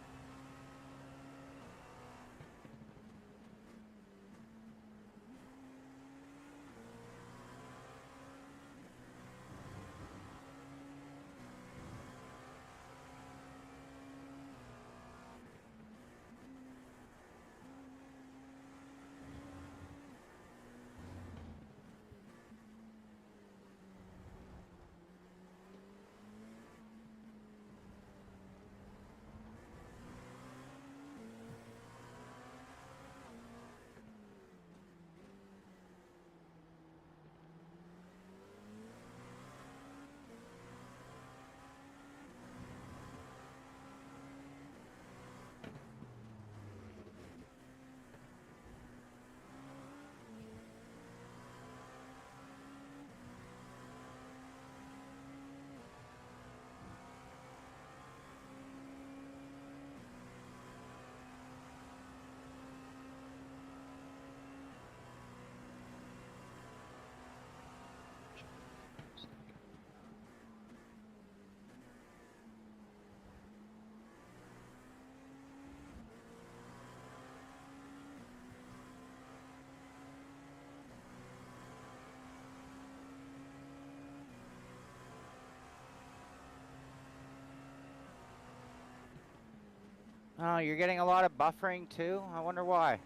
Oh, you're getting a lot of buffering too? I wonder why. A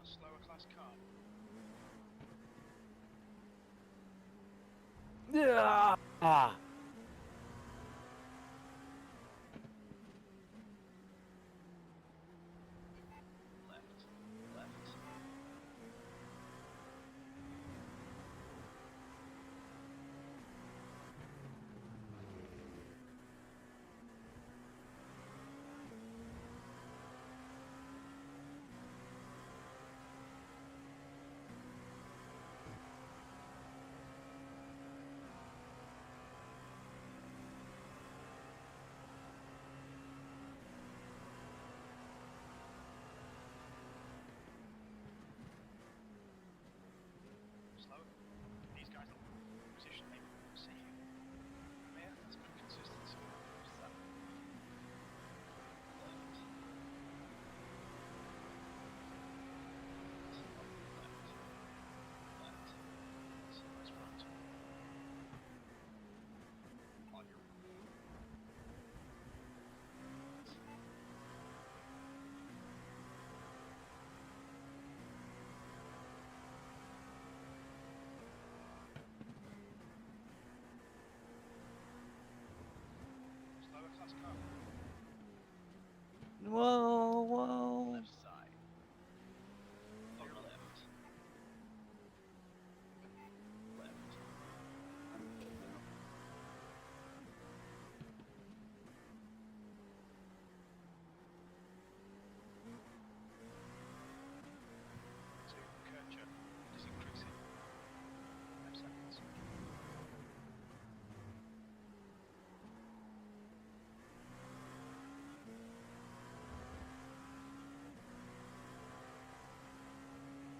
slower class car. Yeah. Ah. Left. Left.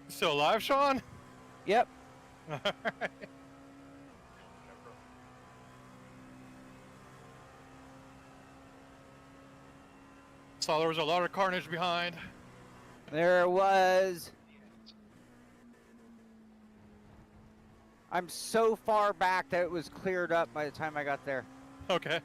Still alive, Sean? Yep. Alright. Saw there was a lot of carnage behind. There was. I'm so far back that it was cleared up by the time I got there. Okay.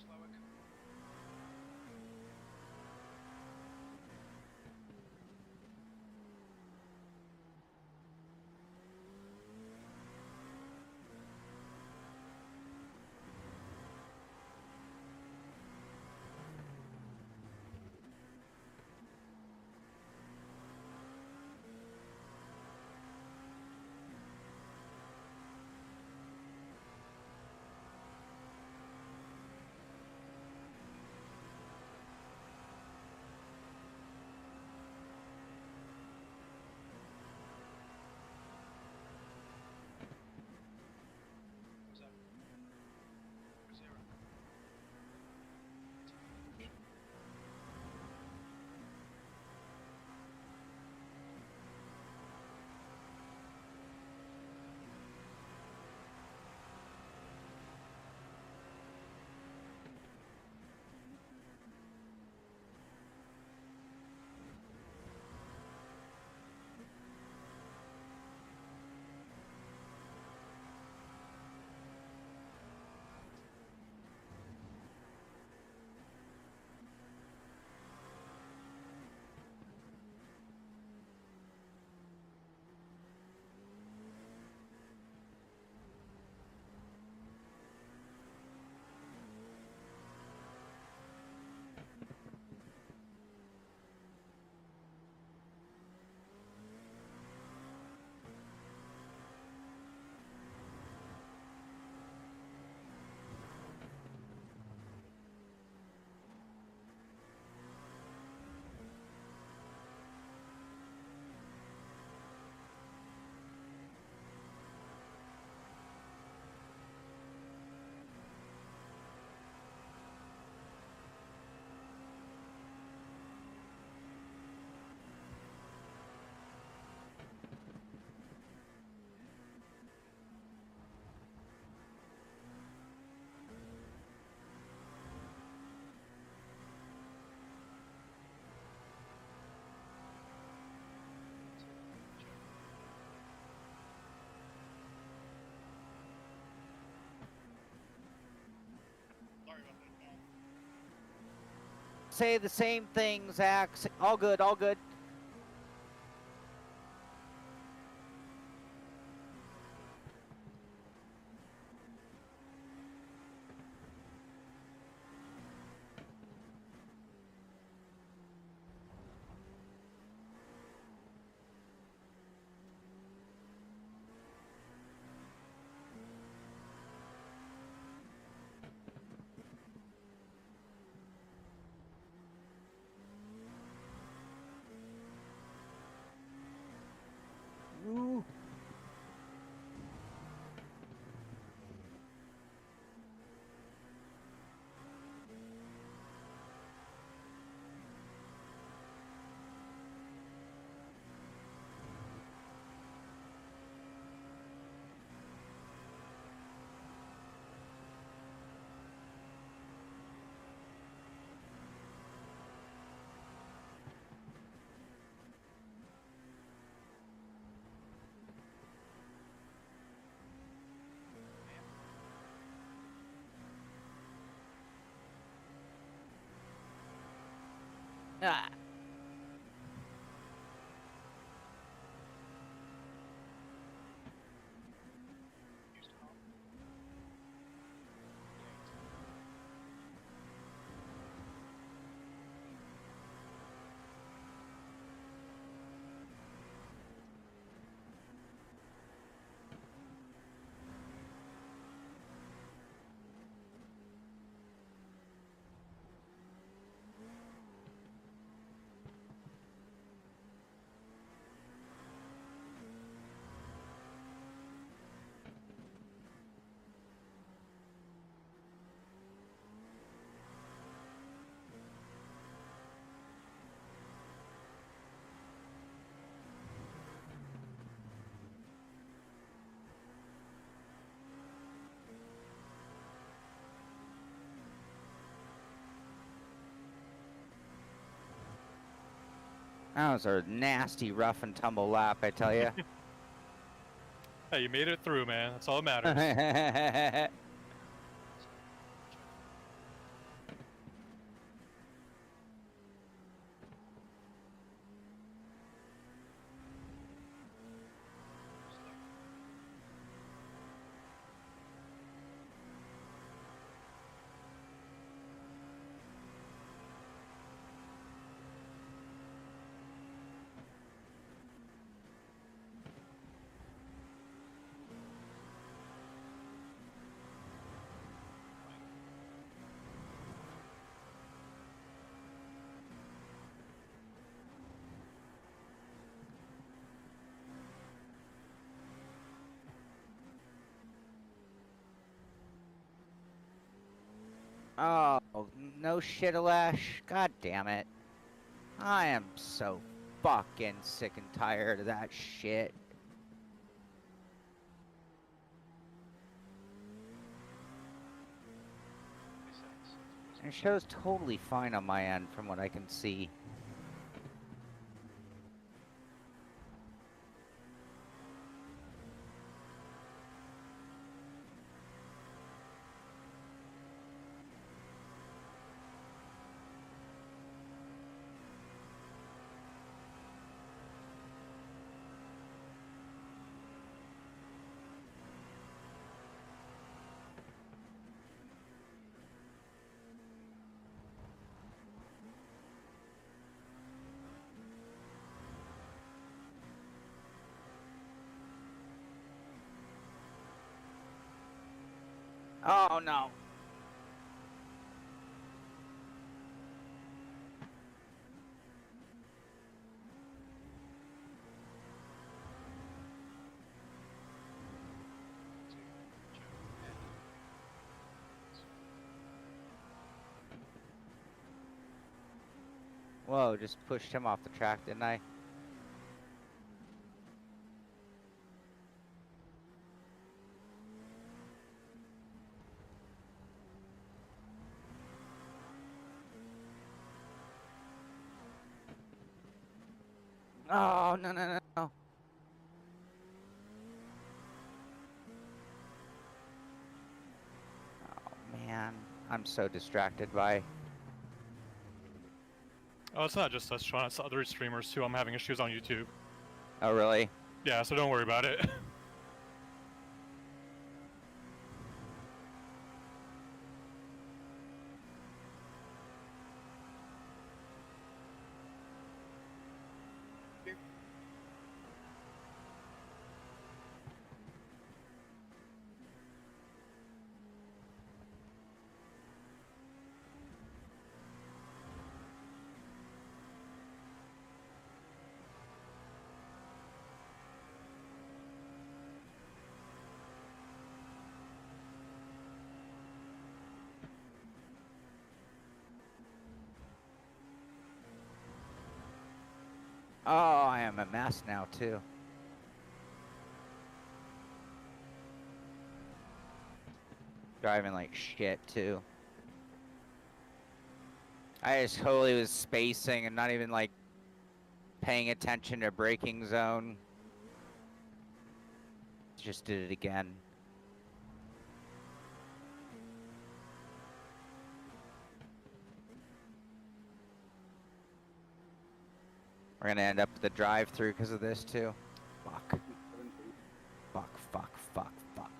Slower. What's that? 0. Sorry about that, Tom. Say the same thing, Zach. All good, all good. Ooh. Ah. Used half. That was a nasty rough and tumble lap, I tell you. Hey, you made it through, man. That's all that matters. Oh, no shit, Alash. God damn it. I am so fucking sick and tired of that shit. It shows totally fine on my end from what I can see. Oh no. Whoa, just pushed him off the track, didn't I? Oh, no, no, no, no. Oh, man. I'm so distracted by... Oh, it's not just us, Sean. It's other streamers too. I'm having issues on YouTube. Oh, really? Yeah, so don't worry about it. Oh, I am a mess now, too. Driving like shit, too. I just totally was spacing and not even, like, paying attention to braking zone. Just did it again. We're gonna end up at the drive-through because of this, too. Fuck. Fuck, fuck, fuck, fuck.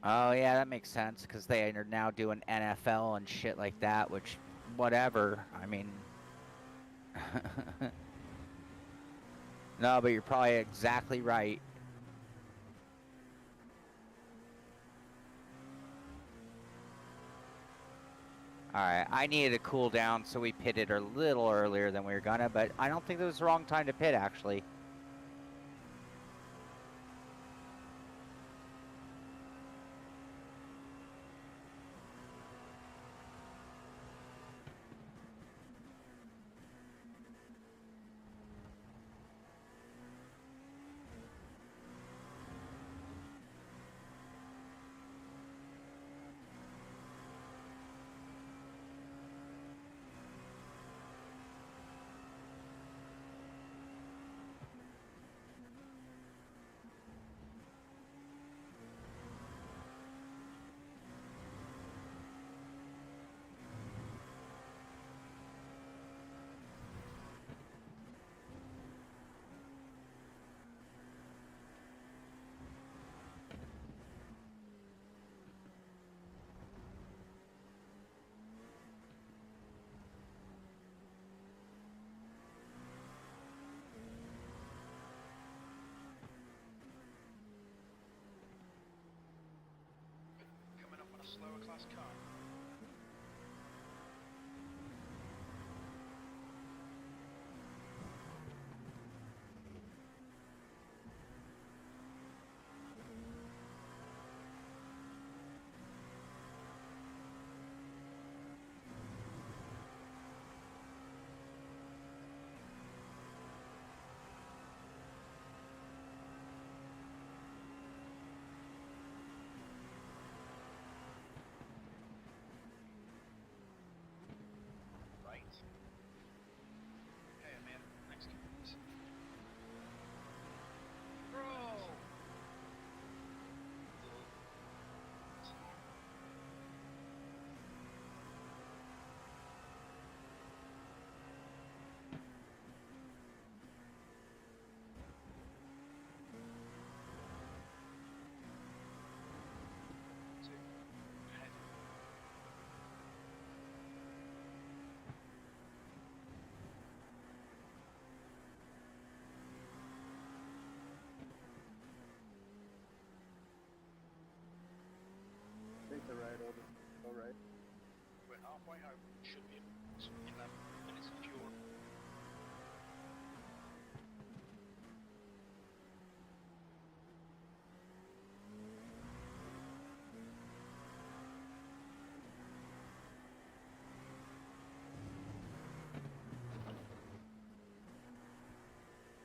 Oh yeah, that makes sense because they are now doing NFL and shit like that, which whatever. I mean, no, but you're probably exactly right. All right, I needed to cool down, so we pitted a little earlier than we were gonna, but I don't think it was the wrong time to pit, actually. Coming up on a slower class car. Right. Okay, I'm in. Next please. Bro! Two. Ahead. Take the right over. Go right. We're halfway home. Should be 11 minutes of fuel.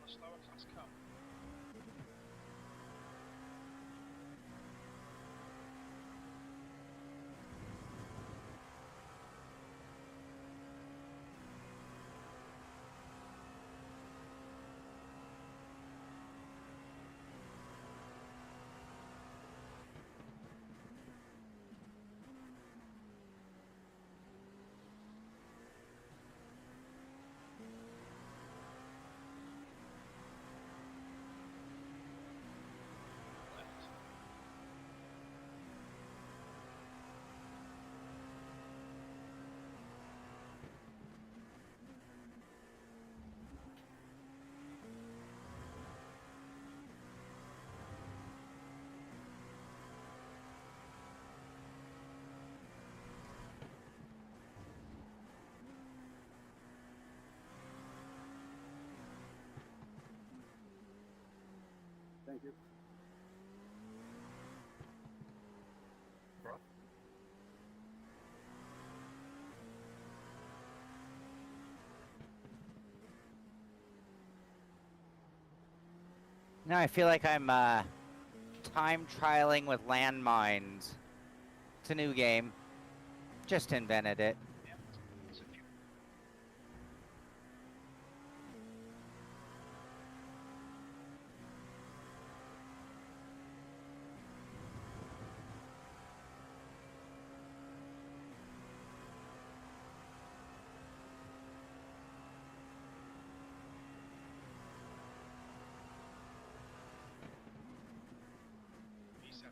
On a slower class car. Left. Thank you. Now I feel like I'm time trialing with landmines. It's a new game. Just invented it. Yep. It's a few. P7.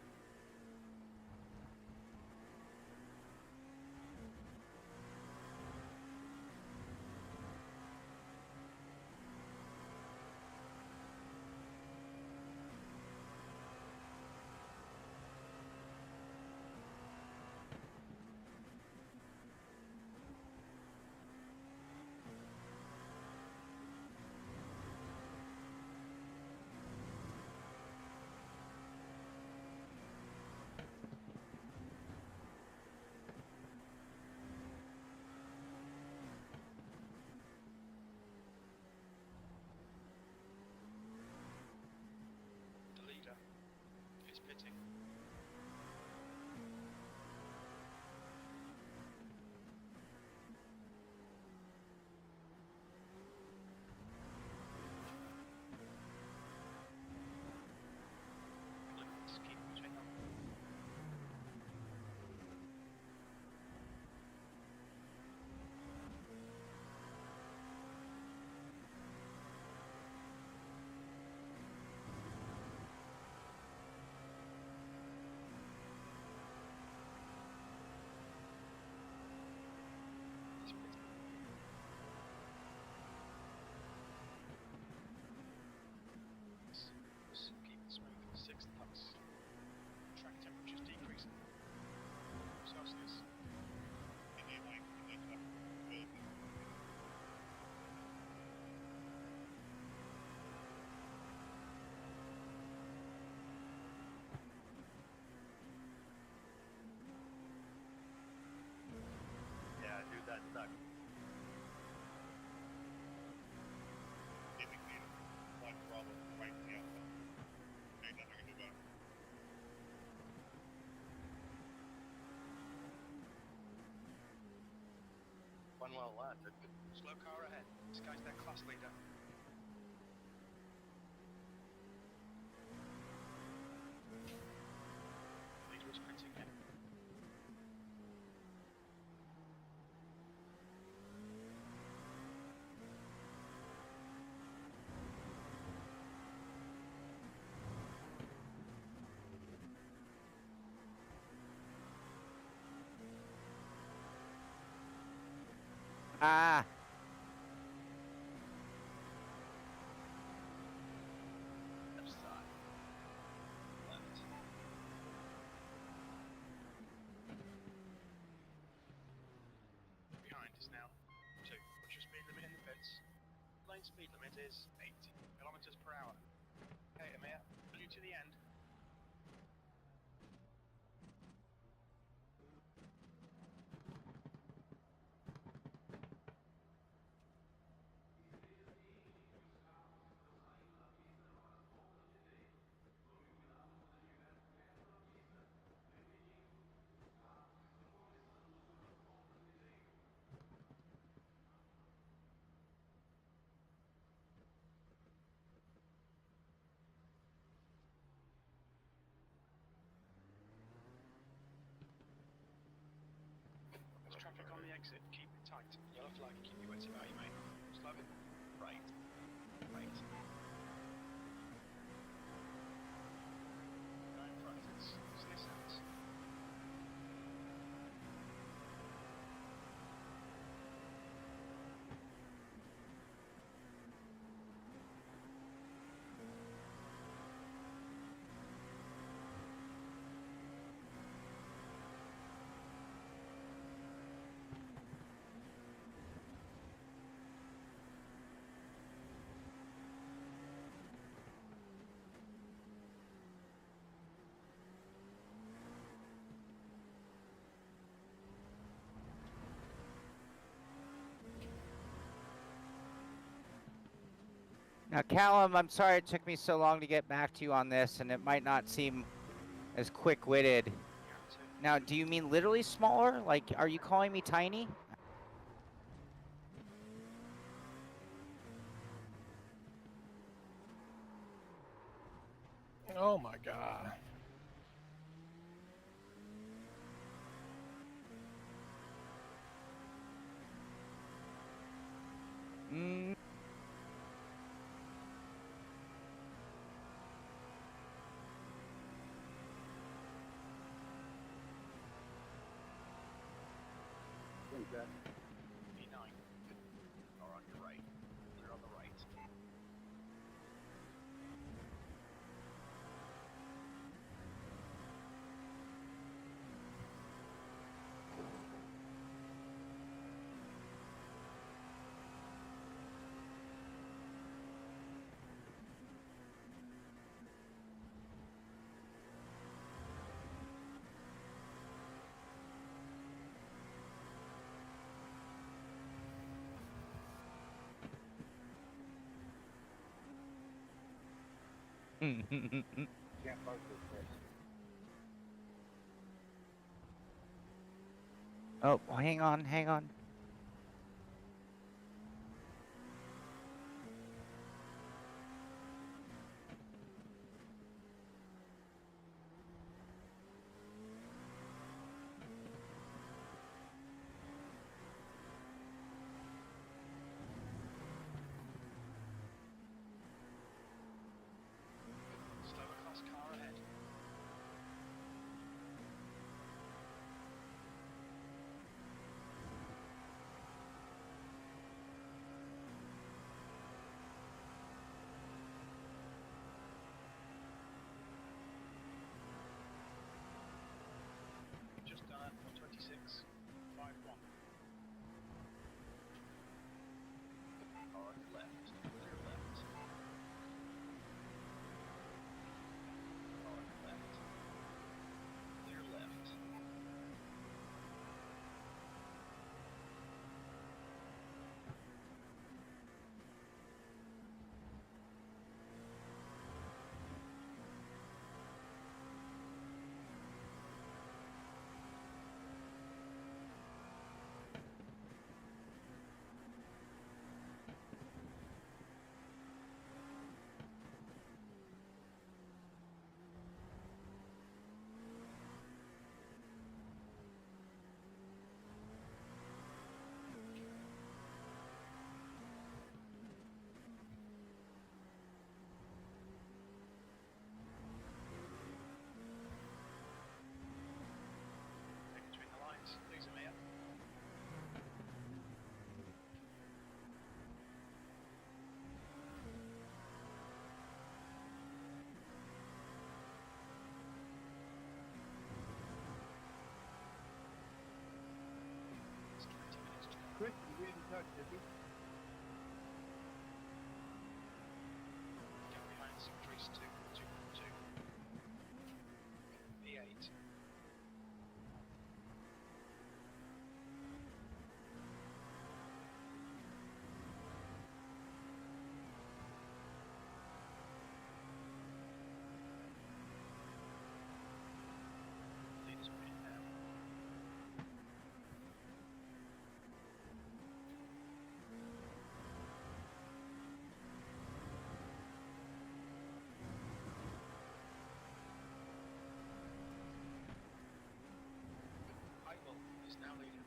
well landed. Slow car ahead. This guy's their class leader. Leader is printing in. Ah. Left side. Left. Behind is now 2. What's your speed limit in the pits? Lane speed limit is 80 kilometers per hour. Okay, Amir, you to the end. There's traffic on the exit. Keep it tight. Yellow flag. Keep your wits about you, mate. Slow it. Right. Right. Go in front. It's this end. Now, Callum, I'm sorry it took me so long to get back to you on this, and it might not seem as quick-witted. Now, do you mean literally smaller? Like, are you calling me tiny? Oh my god. Mm. Jack. E9. Or on your right. Clear on the right. Can't park this place. Oh, hang on, hang on. Slower class car ahead. Tuck, did he? Get behind Simpit Race 2, 2.2. V8. Leaders pit now. Heigl is now leading.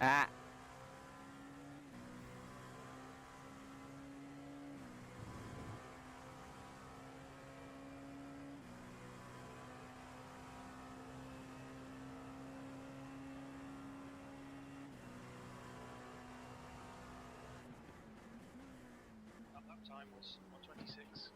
Ah. That time was 1:26.00.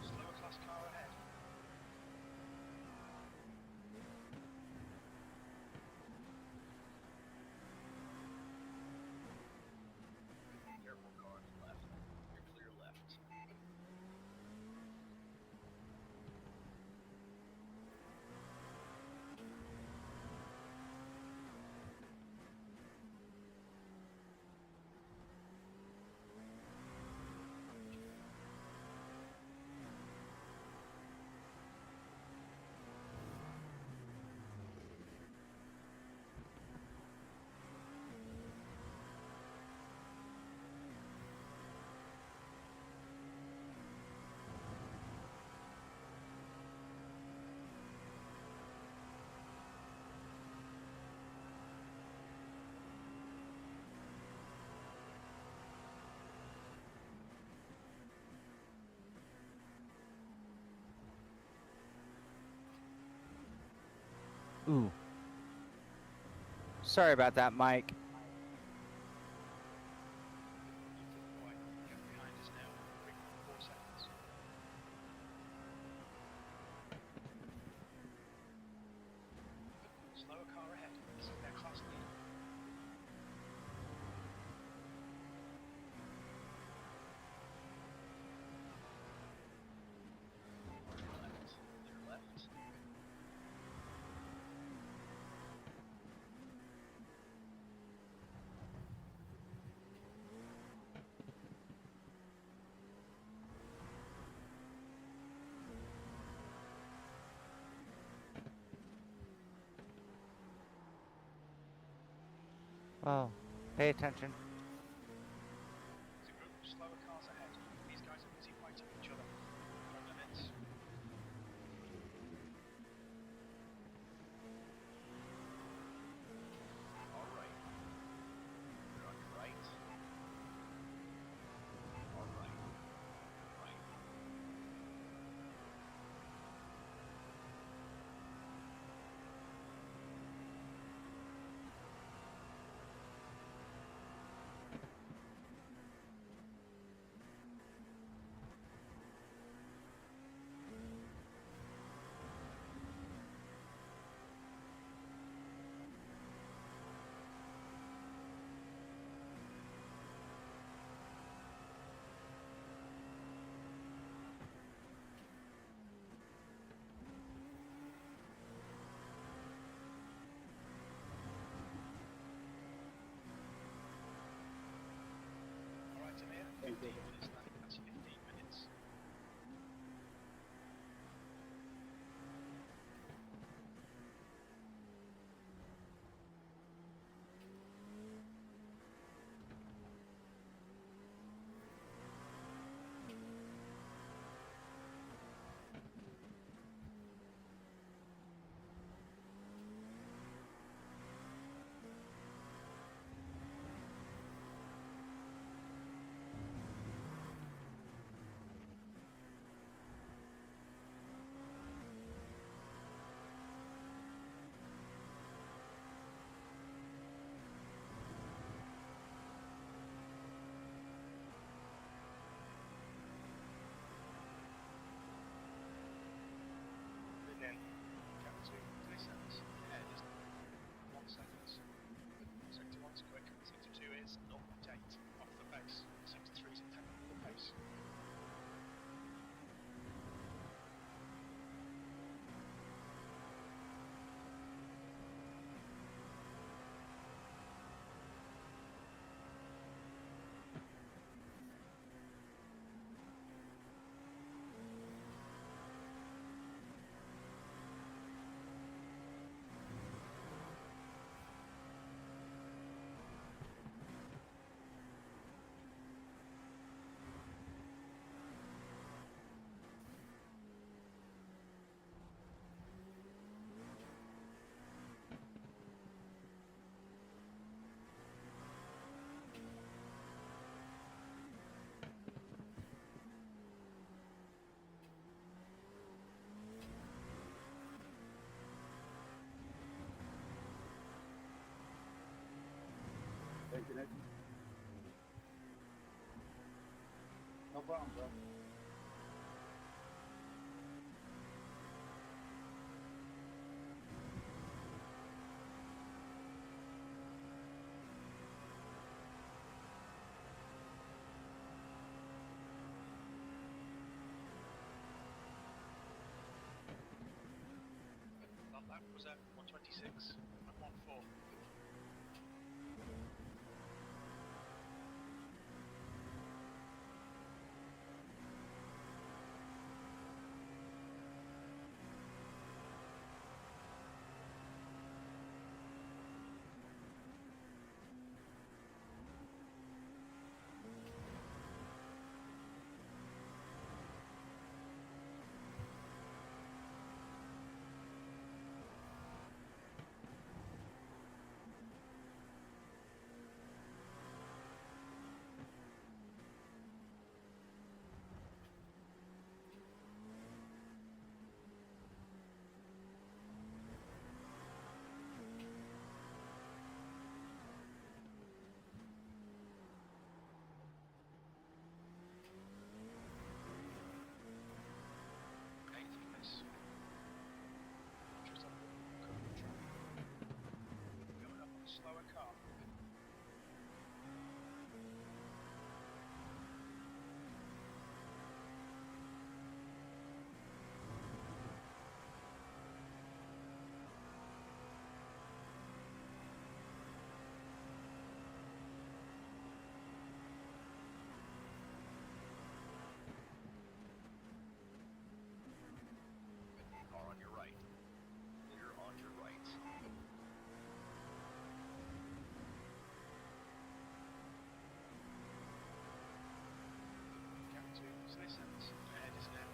Slower class car ahead. Careful cars left. You're clear left. Ooh. Sorry about that, Mike. Right, get behind us now. 3.4 seconds. Slower car ahead. This is their class lead. Left. Clear left. Oh, pay attention. As a group, slower cars ahead. These guys are busy fighting each other. Front limits. Alright. You're on your right. Alright. Right. thinking it. No problem, bro. That lap was at 126 and 1.4. Eighth place. Just up the curve of track. Going up on a slower car. Car on your right. Clear on your right. Gap 2 citizens. Ahead is now.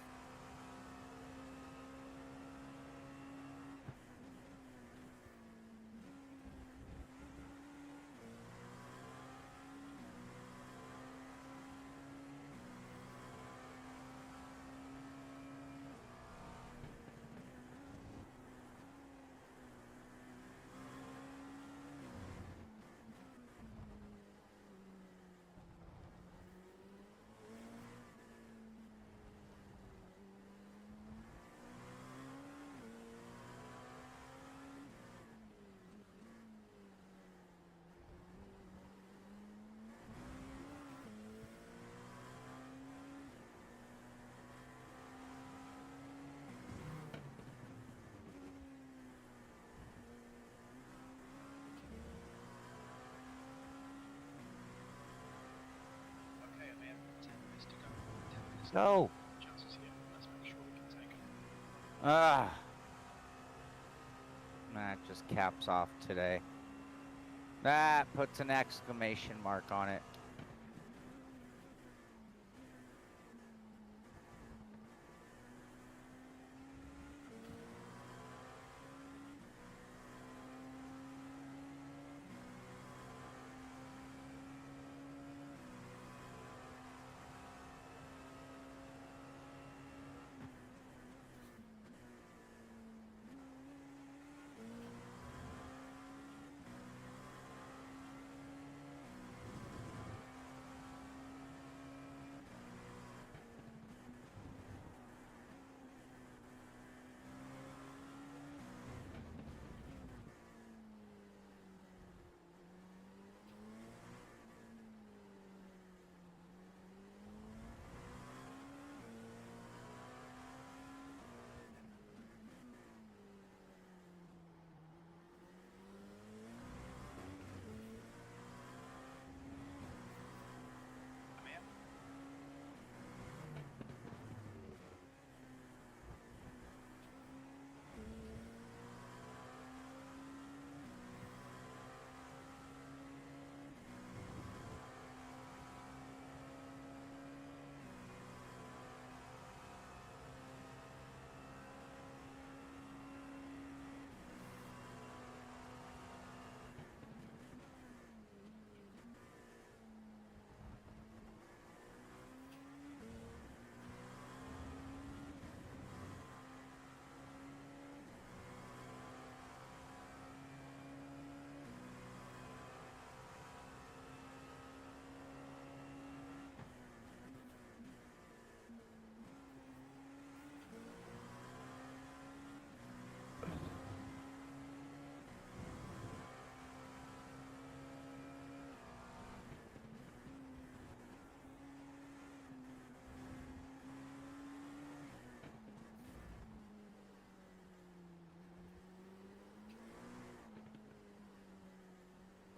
Okay, Amir, 10 minutes to go. 10 minutes Go. chances here. Let's make sure we can take them. Ah. That just caps off today. That puts an exclamation mark on it.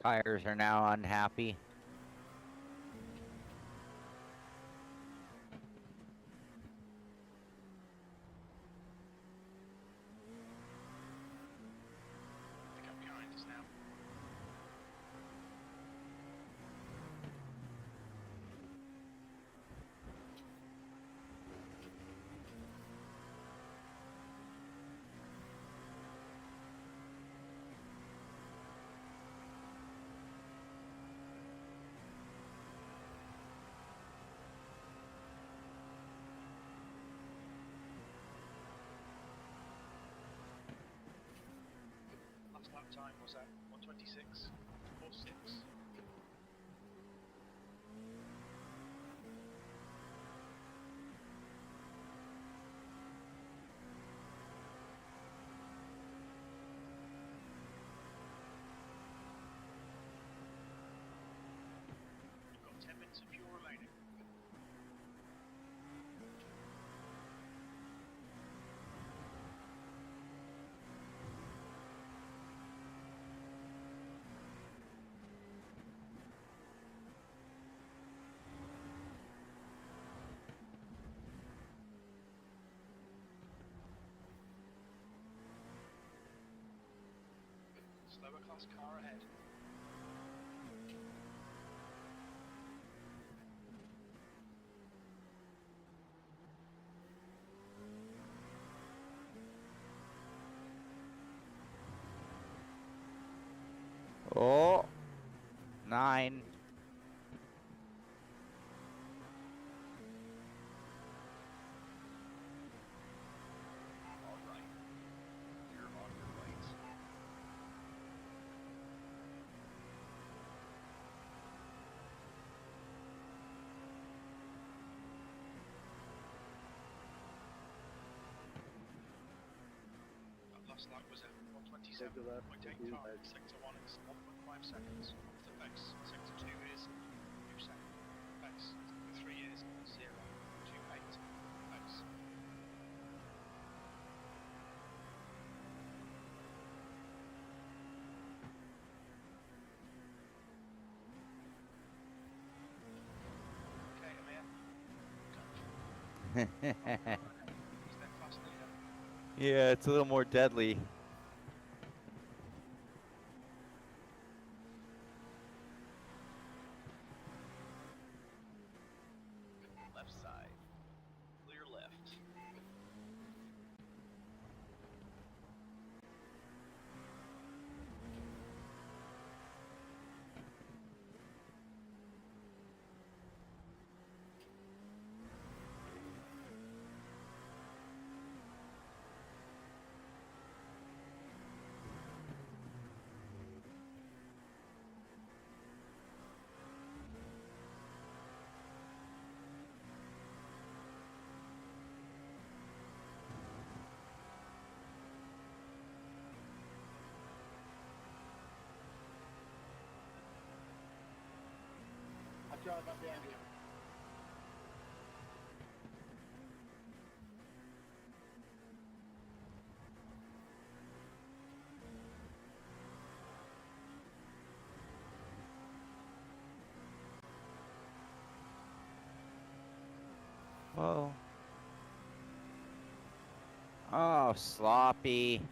Tires are now unhappy. I think I'm behind us now. Last lap time was at 1:26.46. You've got 10 minutes of fuel remaining. Slower class car ahead. Oh, 9. All right. You're on your right. That last lap was at 1:27.85. Sector 1 is 1.5 seconds. Off the pace. Sector 2 is 2 seconds. Pace. Sector 3 is 0.28 pace. Okay, Amir. He's their class leader. Yeah, it's a little more deadly. Left side. Clear left. I drive up behind you. Whoa. Oh, sloppy.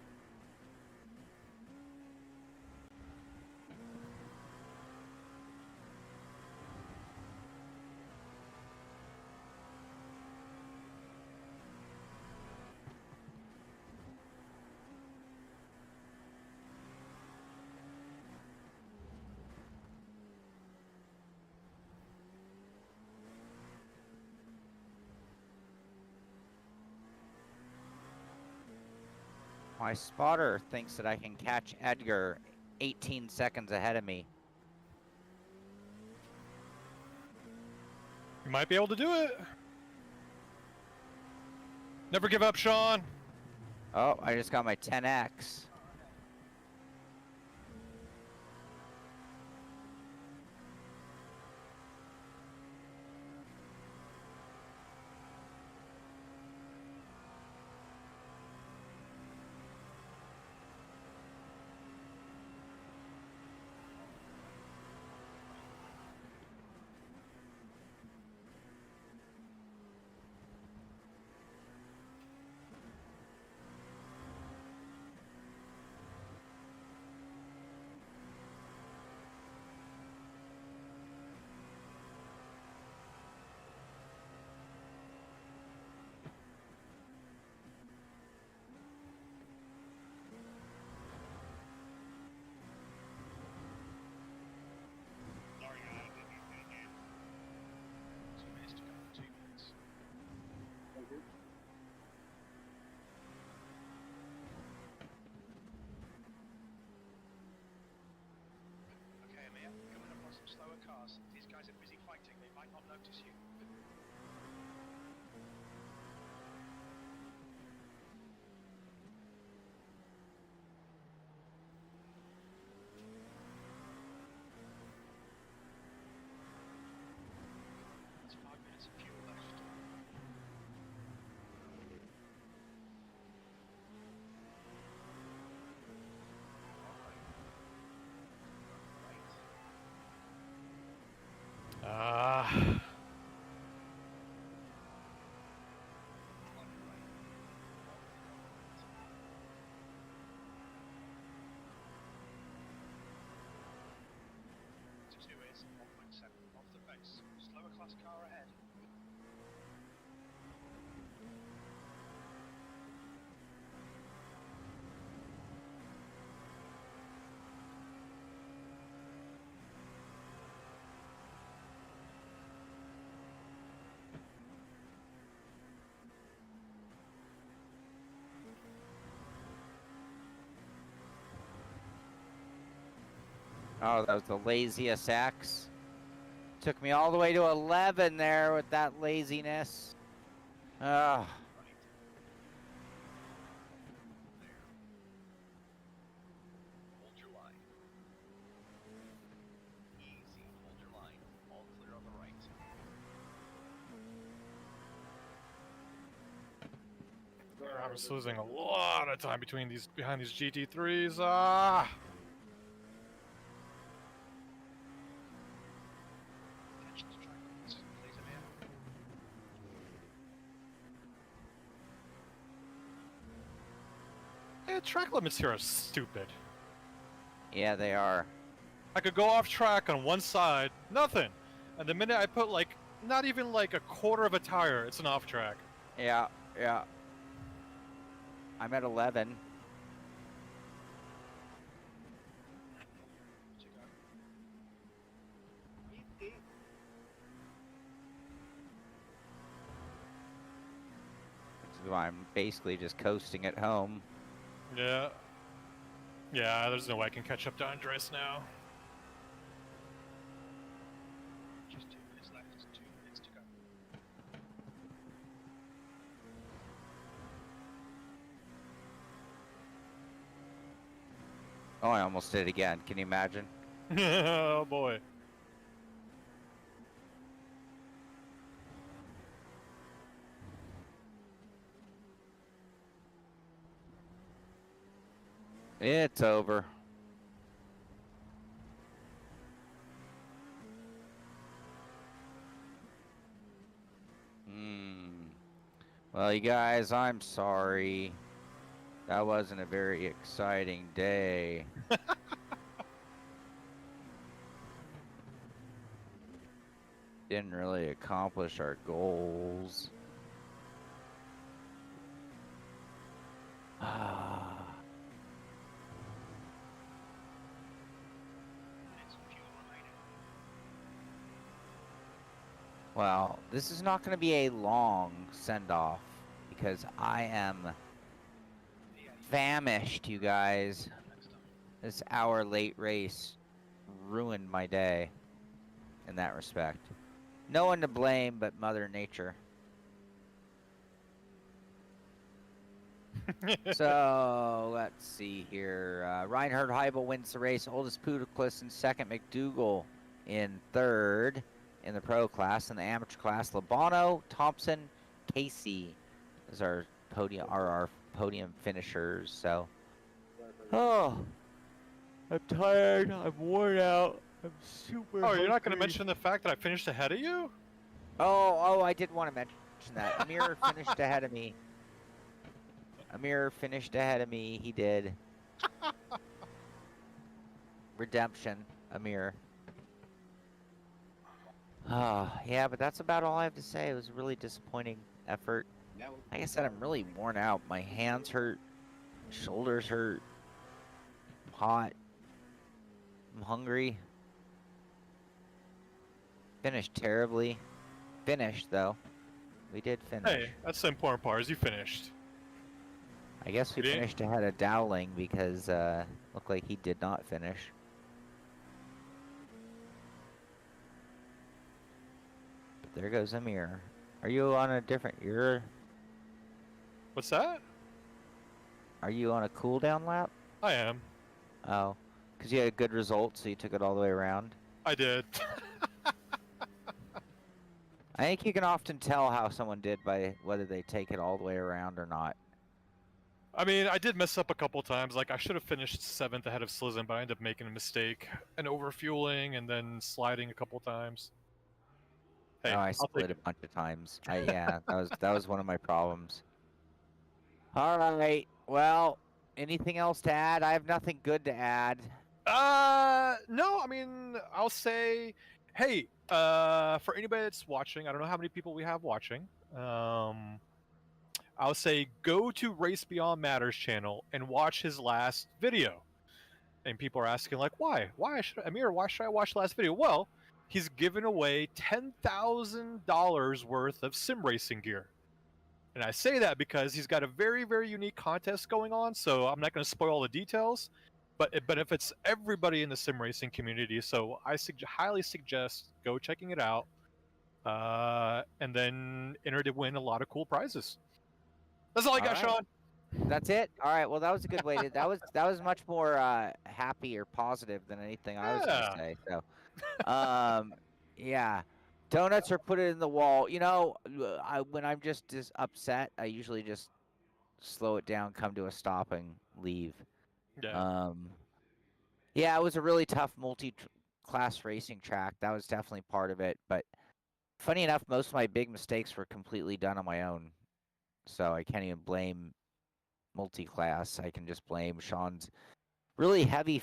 My spotter thinks that I can catch Edgar 18 seconds ahead of me. You might be able to do it. Never give up, Sean. Oh, I just got my 10X. notice you. There's 5 minutes of fuel left. Ah. 2 is 1.7 off the base. Slower class car ahead. Oh, that was the laziest X. Took me all the way to 11 there with that laziness. Ah. Hold your line. Easy, hold your line. All clear on the right. I was losing a lot of time behind these GT3s. Ah. Attention to track limits, please, Amir. Yeah, track limits here are stupid. Yeah, they are. I could go off track on one side, nothing. And the minute I put like, not even like a quarter of a tire, it's an off track. Yeah, yeah. I'm at 11. To go. So I'm basically just coasting at home. Yeah. Yeah, there's no way I can catch up to Andres now. Just 2 minutes left. 2 minutes to go. Oh, I almost did it again. Can you imagine? Oh boy. It's over. Well, you guys, I'm sorry. That wasn't a very exciting day. Didn't really accomplish our goals. Minutes of fuel remaining. Well, this is not going to be a long send-off because I am famished, you guys. Next time. This hour late race ruined my day in that respect. No one to blame but Mother Nature. So, let's see here. Reinhard Heibel wins the race. Oldest Pudiclus in second. McDougall in third in the pro class. In the amateur class, Labano, Thompson, Casey is our podium finishers. So, oh, I'm tired. I'm worn out. I'm super Oh, you're not going to hungry. mention the fact that I finished ahead of you? Oh, I did want to mention that. Amir finished ahead of me. Amir finished ahead of me. He did. Redemption, Amir. Yeah, but that's about all I have to say. It was a really disappointing effort. Like I said, I'm really worn out. My hands hurt. Shoulders hurt. I'm hot. I'm hungry. Finished terribly. Finished, though. We did finish. Hey, that's the important part, is you finished. I guess we You didn't- finished ahead of Dowling because looked like he did not finish. But there goes Amir. Are you on a different? What's that? Are you on a cooldown lap? I am. Oh, because you had a good result, so you took it all the way around. I did. I think you can often tell how someone did by whether they take it all the way around or not. I mean, I did mess up a couple times. Like, I should have finished 7th ahead of Slizen, but I ended up making a mistake and overfueling and then sliding a couple times. Hey, I I'll split take a it. bunch of times. Yeah, that was one of my problems. All right. Well, anything else to add? I have nothing good to add. No, I mean, I'll say, hey, for anybody that's watching, I don't know how many people we have watching. I'll say go to Race Beyond Matters channel and watch his last video. And people are asking, like, why? Why should I watch the last video? Well, he's given away $10,000 worth of sim racing gear. And I say that because he's got a very, very unique contest going on, so I'm not going to spoil all the details, but it benefits everybody in the sim racing community, so I highly suggest go checking it out, and then enter to win a lot of cool prizes. That's all I got, Sean. That's it. All right. Well, that was a good way to. That was much more happy or positive than anything I was gonna say. So, yeah, donuts are put it in the wall. You know, when I'm just upset, I usually just slow it down, come to a stop, and leave. Yeah. Yeah, it was a really tough multi-class racing track. That was definitely part of it. But funny enough, most of my big mistakes were completely done on my own. So I can't even blame multi-class. I can just blame Sean's really heavy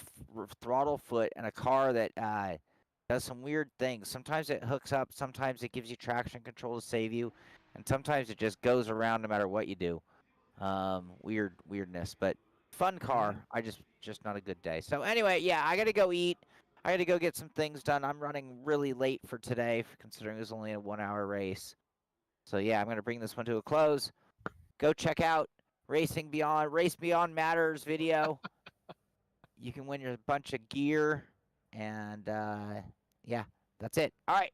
throttle foot and a car that does some weird things. Sometimes it hooks up, sometimes it gives you traction control to save you, and sometimes it just goes around no matter what you do. Weirdness, but fun car. I just not a good day. So anyway, yeah, I gotta go eat. I gotta go get some things done. I'm running really late for today, considering it was only a 1-hour race. So yeah, I'm gonna bring this one to a close. Go check out Race Beyond Matters video. You can win your bunch of gear, and yeah, that's it. All right,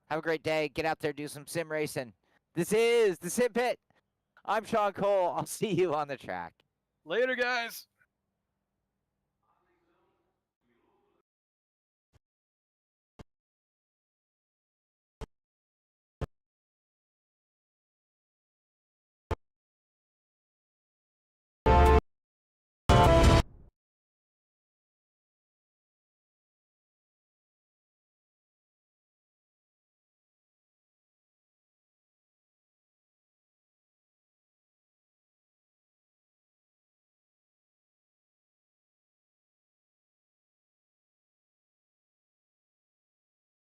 have a great day. Get out there, do some sim racing. This is the Simpit. I'm Sean Cole. I'll see you on the track. Later, guys.